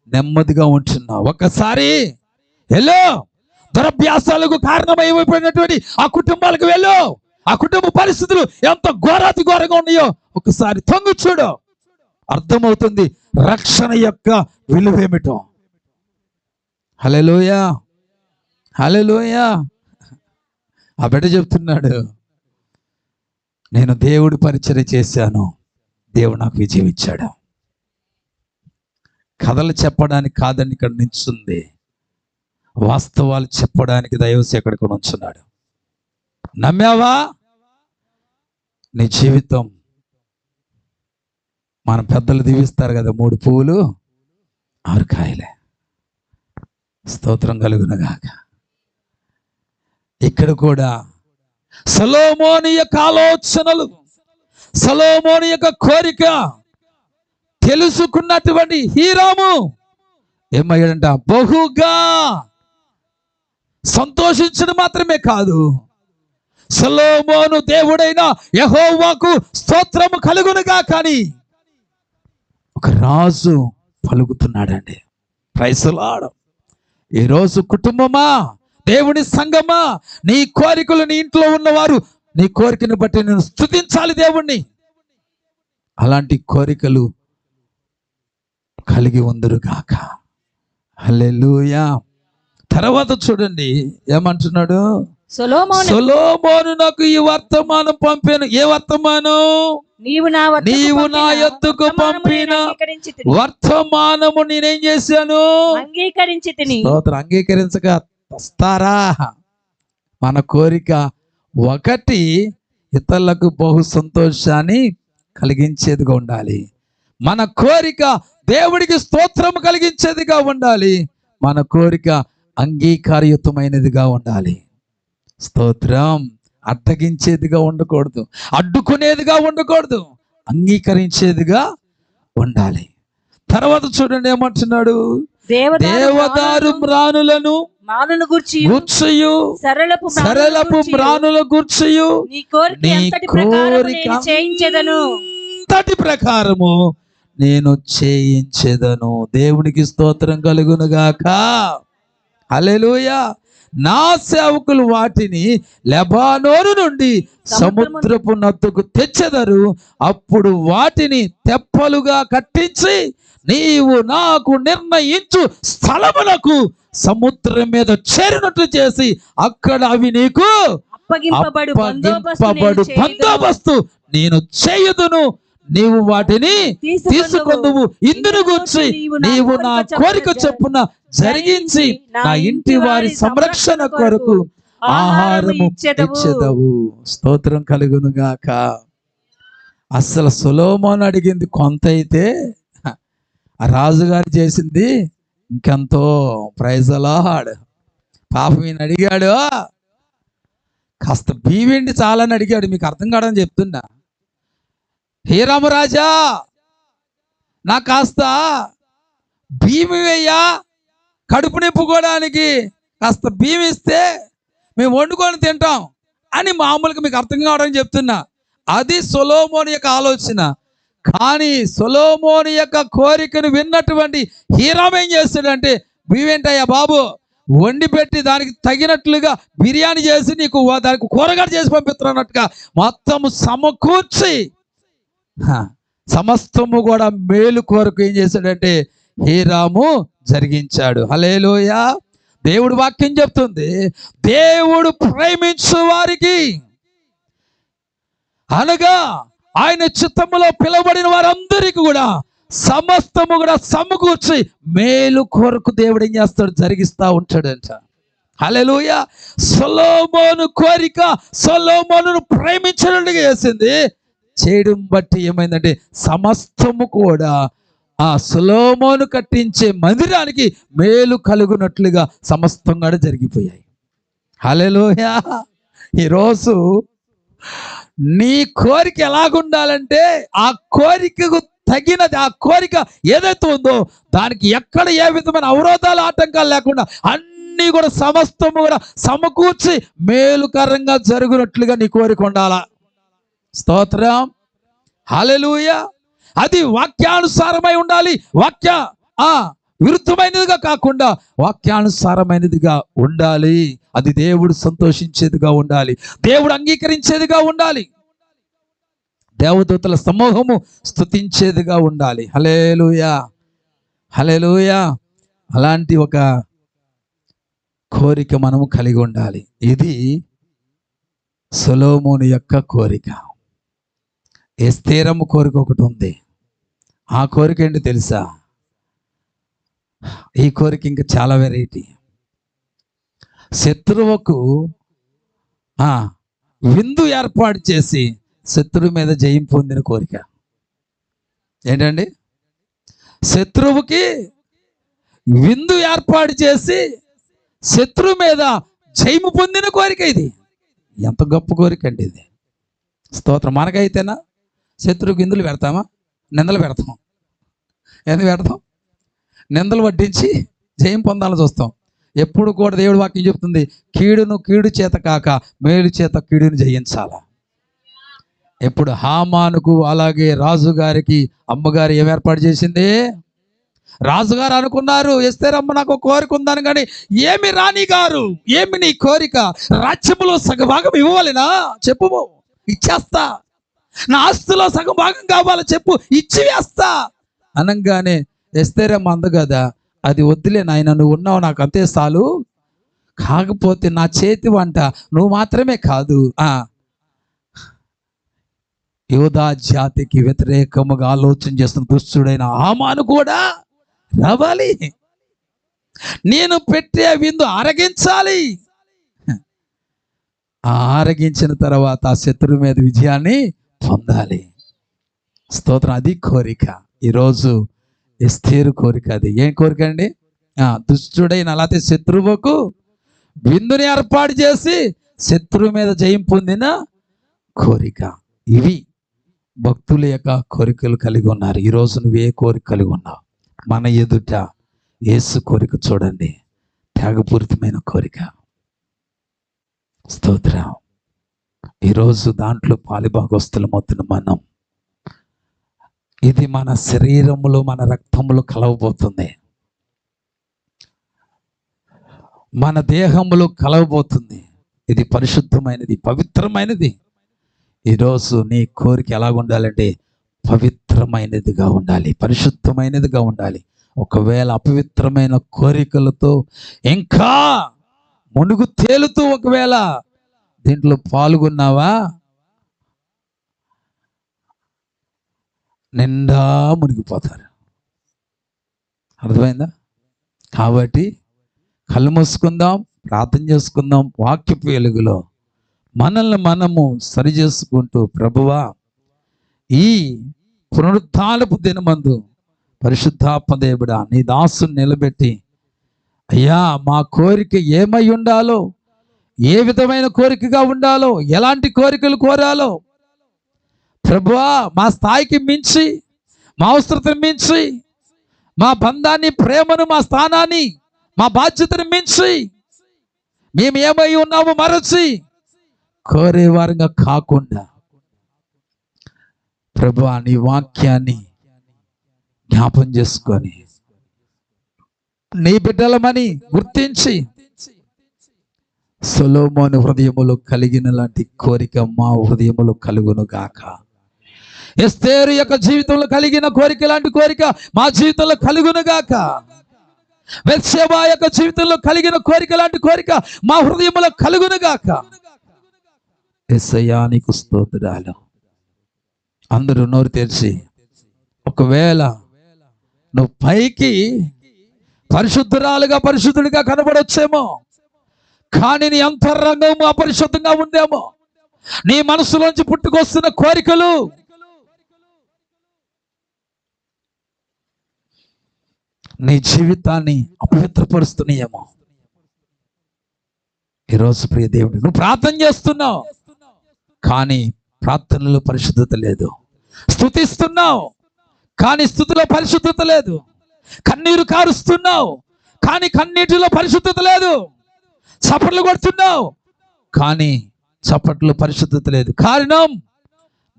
నెమ్మదిగా ఉంటున్నావు. ఒక్కసారి వెళ్ళు, దురభ్యాసాలకు కారణమైపోయినటువంటి ఆ కుటుంబాలకు వెళ్ళు. ఆ కుటుంబ పరిస్థితులు ఎంత ఘోరాతి ఘోరంగా ఉన్నాయో ఒకసారి తొంగి చూడు, అర్థమవుతుంది రక్షణ యొక్క విలువేమిటో. హల్లెలూయా హల్లెలూయా. ఆ బిడ్డ చెప్తున్నాడు, నేను దేవుడి పరిచర్య చేశాను, దేవుడు నాకు విజయం ఇచ్చాడు. కథలు చెప్పడానికి కాదని ఇక్కడ నిల్చుంది, వాస్తవాలు చెప్పడానికి దైవసేవకుడు ఉంచున్నాడు. నమ్మావా? నీ జీవితం మన పెద్దలు దీవిస్తారు కదా, 3 పువ్వులు 6 కాయలే. స్తోత్రం కలుగునగాక. ఇక్కడ కూడా సొలొమోను యొక్క ఆలోచనలు, సొలొమోను యొక్క కోరిక తెలుసుకున్నటువంటి హీరాము ఏమయ్యాడంట? బహుగా సంతోషించడం మాత్రమే కాదు, సొలొమోను దేవుడైన యెహోవాకు స్తోత్రము కలుగునుగా కానీ ఒక రాజు పలుకుతున్నాడండి. Praise the lord. ఈరోజు కుటుంబమా, దేవుని సంఘమా, నీ కోరికలు, నీ ఇంట్లో ఉన్నవారు నీ కోరికను బట్టి నేను స్తుతించాలి దేవుణ్ణి. అలాంటి కోరికలు కలిగి ఉందరుగాక. హల్లెలూయా. తర్వాత చూడండి ఏమంటున్నాడు? సొలొమోను నాకు ఈ వర్తమానం పంపాను. ఏ వర్తమానం? నీవు నా యొద్దకు పంపిన వర్తమానము నేనేం చేశాను? అంగీకరించి అంగీకరించక వస్తారా? మన కోరిక ఒకటి ఇతరులకు బహు సంతోషాన్ని కలిగించేదిగా ఉండాలి. మన కోరిక దేవుడికి స్తోత్రం కలిగించేదిగా ఉండాలి. మన కోరిక అంగీకారయుతమైనదిగా ఉండాలి. స్తోత్రం అడ్డగించేదిగా ఉండకూడదు, అడ్డుకునేదిగా ఉండకూడదు, అంగీకరించేదిగా ఉండాలి. తర్వాత చూడండి ఏమంటున్నాడు? దేవదారు మ్రానులను గూర్చియు సరళపు మ్రానుల గూర్చియు నీ కోరిక అంతటి ప్రకారము నేను చేయించెదను. దేవునికి స్తోత్రం కలుగునుగాక. హల్లెలూయా. నా సేవకులు వాటిని లెబానోను నుండి సముద్రపు నద్దుకు తెచ్చెదరు. అప్పుడు వాటిని తెప్పలుగా కట్టించి నీవు నాకు నిర్ణయించు స్థలములకు సముద్రం మీద చేరినట్లు చేసి అక్కడ అవి నీకు అప్పగింపబడు బందోబస్తు నేను చేయుదును. నీవు వాటిని తీసుకొందువు. ఇందును గూర్చి నీవు నా కోరిక చొప్పున జరిగించి నా ఇంటి వారి సంరక్షణ కొరకు ఆహారము ఇచ్చెదవు. స్తోత్రం కలుగునుగాక. అసలు సొలొమోను అడిగింది కొంత అయితే ఆ రాజుగారు చేసింది ఇంకెంతో. Praise the lord. పాపం ఈయన అడిగాడు, కాస్త బియ్యండి చాలని అడిగాడు. మీకు అర్థం కావడం చెప్తున్నా. హీరాము రాజా, నాకు కాస్త బియ్యం వేయ్యా, కడుపు నింపుకోవడానికి కాస్త బియ్యం ఇస్తే మేము వండుకొని తింటాం అని మామూలుగా మీకు అర్థం కావడం చెప్తున్నా. అది సొలొమోను యొక్క ఆలోచన. కానీ సొలొమోను యొక్క కోరికను విన్నటువంటి హీరాము ఏం చేస్తాడంటే, బియ్యం ఏంటయ్యా బాబు, వండి పెట్టి దానికి తగినట్లుగా బిర్యానీ చేసి నీకు దానికి కూరగాయ చేసి పంపిస్తున్నట్టుగా మొత్తం సమకూర్చి సమస్తము కూడా మేలు కొరకు ఏం చేశాడంటే హీరాము జరిగించాడు. హల్లెలూయా. దేవుడు వాక్యం చెప్తుంది, దేవుడు ప్రేమించు వారికి అనగా ఆయన చిత్తములో పిలువబడిన వారందరికీ కూడా సమస్తము కూడా సమకూర్చి మేలు కొరకు దేవుడు ఏం చేస్తాడు? జరిగిస్తా ఉంటాడంట. హల్లెలూయా. సొలొమోను కోరిక సొలొమోనును ప్రేమించినట్టుగా చేసింది. చేయడం బట్టి ఏమైందంటే సమస్తము కూడా ఆ సొలొమోను కట్టించే మందిరానికి మేలు కలుగునట్లుగా సమస్తం కూడా జరిగిపోయాయి. హల్లెలూయా. ఈరోజు నీ కోరిక ఎలాగుండాలంటే ఆ కోరికకు తగినది, ఆ కోరిక ఏదైతే ఉందో దానికి ఎక్కడ ఏ విధమైన అవరోధాలు ఆటంకాలు లేకుండా అన్నీ కూడా సమస్తము కూడా సమకూర్చి మేలుకరంగా జరుగునట్లుగా నీ కోరిక ఉండాలా. స్తోత్రం. హల్లెలూయా. అది వాక్యానుసారమై ఉండాలి. విరుద్ధమైనదిగా కాకుండా వాక్యానుసారమైనదిగా ఉండాలి. అది దేవుడు సంతోషించేదిగా ఉండాలి, దేవుడు అంగీకరించేదిగా ఉండాలి, దేవదూతల సమూహము స్తుతించేదిగా ఉండాలి. హల్లెలూయా. హల్లెలూయా. అలాంటి ఒక కోరిక మనము కలిగి ఉండాలి. ఇది సొలొమోను యొక్క కోరిక. ఎస్తేరమ్మ కోరిక ఒకటి ఉంది. ఆ కోరిక ఏంటి తెలుసా? ఈ కోరిక ఇంకా చాలా వెరైటీ. శత్రువుకు విందు ఏర్పాటు చేసి శత్రువు మీద జయం పొందిన కోరిక. ఏంటండి? శత్రువుకి విందు ఏర్పాటు చేసి శత్రువు మీద జయము పొందిన కోరిక. ఇది ఎంత గొప్ప కోరిక అండి ఇది. స్తోత్రం. మనకైతేనా శత్రువుకి విందులు పెడతామా? నిందలు పెడతాం. ఎందుకు పెడతాం? నిందలు వడ్డించి జయం పొందాలని చూస్తాం. ఎప్పుడు కూడా దేవుడి వాక్యం చెప్తుంది, కీడును కీడు చేత కాక మేలు చేత కీడును జయించాల. ఎప్పుడు హామానుకు అలాగే రాజుగారికి అమ్మగారు ఏం ఏర్పాటు చేసింది? రాజుగారు అనుకున్నారు, ఎస్తేరమ్మ నాకు కోరిక ఉందని, కానీ ఏమి రాణి గారు, ఏమి నీ కోరిక? రాజ్యములో సగభాగం ఇవ్వాలినా? చెప్పు, ఇచ్చేస్తా. నా ఆస్తిలో సగం భాగం కావాలి, చెప్పు, ఇచ్చి వేస్తా అనగానే ఎస్తేరమ్మ అంది కదా, అది వద్దులే నాయన, నువ్వు ఉన్నావు నాకు అంతే చాలు, కాకపోతే నా చేతి వంట నువ్వు మాత్రమే కాదు, యోధా జాతికి వ్యతిరేకముగా ఆలోచన చేస్తున్న దుష్టుడైన హామాను కూడా రావాలి. నేను పెట్టే విందు ఆరగించాలి. ఆరగించిన తర్వాత ఆ శత్రువు మీద విజయాన్ని పొందాలి. స్తోత్రం. అది కోరిక. ఈరోజు ఎస్తేరు కోరిక. అది ఏం కోరిక అండి? దుష్టుడైన అలాగే శత్రువుకు విందుని ఏర్పాటు చేసి శత్రువు మీద జయం పొందిన కోరిక. ఇవి భక్తుల యొక్క కోరికలు కలిగి ఉన్నారు. ఈరోజు నువ్వే కోరిక కలిగి ఉన్నావు? మన ఎదుట యేసు కోరిక చూడండి, త్యాగపూరితమైన కోరిక. స్తోత్రం. ఈరోజు దాంట్లో పాలిభాగస్తులమవుతున్న మనం, ఇది మన శరీరములో మన రక్తములో కలవబోతుంది, మన దేహములో కలవబోతుంది. ఇది పరిశుద్ధమైనది, పవిత్రమైనది. ఈరోజు నీ కోరిక ఎలాగ ఉండాలంటే పవిత్రమైనదిగా ఉండాలి, పరిశుద్ధమైనదిగా ఉండాలి. ఒకవేళ అపవిత్రమైన కోరికలతో ఇంకా మునుగు తేలుతూ ఒకవేళ దీంట్లో పాల్గొన్నావా, నిండా మునిగిపోతారు. అర్థమైందా? కాబట్టి కళ్ళు మూసుకుందాం, ప్రార్థన చేసుకుందాం. వాక్యపు వెలుగులో మనల్ని మనము సరి చేసుకుంటూ, ప్రభువా ఈ పునరుత్థానపు దినమందు పరిశుద్ధాత్మ దేవుడా నీ దాసుని నిలబెట్టి, అయ్యా మా కోరిక ఏమై ఉండాలో, ఏ విధమైన కోరికగా ఉండాలో, ఎలాంటి కోరికలు కోరాలో, ప్రభువా మా స్థాయికి మించి, మా అవసరతను మించి, మా బంధాన్ని, ప్రేమను, మా స్థానాన్ని, మా బాధ్యతను మించి మేము ఏమై ఉన్నామో మరచి కోరేవారంగా కాకుండా, ప్రభువా నీ వాక్యాన్ని జ్ఞాపం చేసుకొని నీ బిడ్డలమని గుర్తించి సొలొమోను హృదయములో కలిగిన లాంటి కోరిక మా హృదయములో కలుగును గాక. ఎస్తేరు యొక్క జీవితంలో కలిగిన కోరిక లాంటి కోరిక మా జీవితంలో కలుగును గాక. బెత్షెబా యొక్క జీవితంలో కలిగిన కోరిక లాంటి కోరిక మా హృదయములో కలుగును గాక. యేసయ్యా నీకు స్తోత్రాలు. అందరూ నోరు తెరిచి, ఒకవేళ నువ్వు పైకి పరిశుద్ధురాలుగా పరిశుద్ధుడిగా కనబడొచ్చేమో, కానీ నీ అంతరంగము అపరిశుద్ధంగా ఉందేమో. నీ మనసులోంచి పుట్టుకొస్తున్న కోరికలు నీ జీవితాన్ని అపవిత్రపరుస్తున్నాయేమో. ఈరోజు ప్రియ దేవుడు, నువ్వు ప్రార్థన చేస్తున్నావు కానీ ప్రార్థనలో పరిశుద్ధత లేదు. స్తుతిస్తున్నావు కానీ స్తుతిలో పరిశుద్ధత లేదు. కన్నీరు కారుస్తున్నావు కానీ కన్నీటిలో పరిశుద్ధత లేదు. చప్పట్లు కొడుతున్నావు కానీ చప్పట్లో పరిశుద్ధత లేదు. కారణం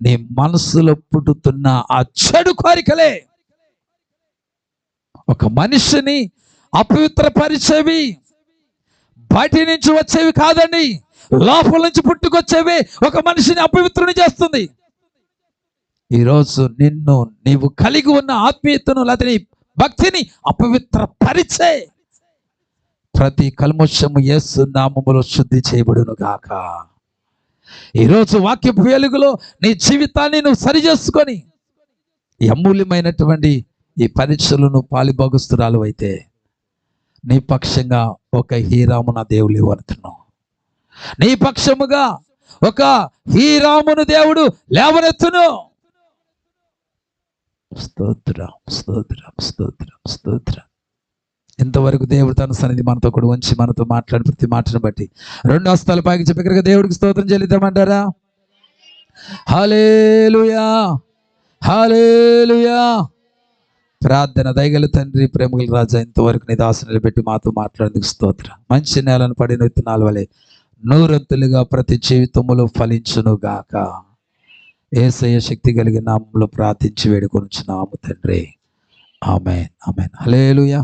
నీ మనసులో పుట్టుతున్న ఆ చెడు కోరికలే. ఒక మనిషిని అపవిత్రపరిచేవి బయటి నుంచి వచ్చేవి కాదండి, లోపల నుంచి పుట్టుకొచ్చేవి ఒక మనిషిని అపవిత్రుని చేస్తుంది. ఈరోజు నిన్ను నీవు కలిగి ఉన్న ఆత్మీయతను లేదా నీ భక్తిని అపవిత్రపరిచే ప్రతి కల్మషము యేసు నామములో శుద్ధి చేయబడును గాక. ఈరోజు వాక్యపు వెలుగులో నీ జీవితాన్ని నువ్వు సరి చేసుకొని ఈ అమూల్యమైనటువంటి ఈ పరీక్షలు నువ్వు పాలిభాగస్తురాలు అయితే నీ పక్షంగా ఒక హీరాము నా దేవుడు లేవనెత్తును. నీ పక్షముగా ఒక హీరామును దేవుడు లేవనెత్తును. స్తోత్రం, స్తోత్రం, స్తోత్రం, స్తోత్రం. ఇంతవరకు దేవుడు తన సన్నిధి మనతో కూడా ఉంచి మనతో మాట్లాడి ప్రతి మాటను బట్టి రెండు హస్తాల పైకి చెప్పి దేవుడికి స్తోత్రం చెల్లిద్దామంటారా? హల్లెలూయా, హల్లెలూయా. ప్రార్థన. దయగల తండ్రి, ప్రేమగల రాజా, ఇంతవరకు నీ దాసుని నిలబెట్టి మాతో మాట్లాడేందుకు స్తోత్రం. మంచి నేలను పడిన విత్తనాల వలె నూరొత్తులుగా ప్రతి జీవితములో ఫలించును గాక. యేసయ్య శక్తి కలిగిన నామములో ప్రార్థించి వేడుకొనుచున్నాము తండ్రి. ఆమేన్, ఆమేన్. హల్లెలూయా.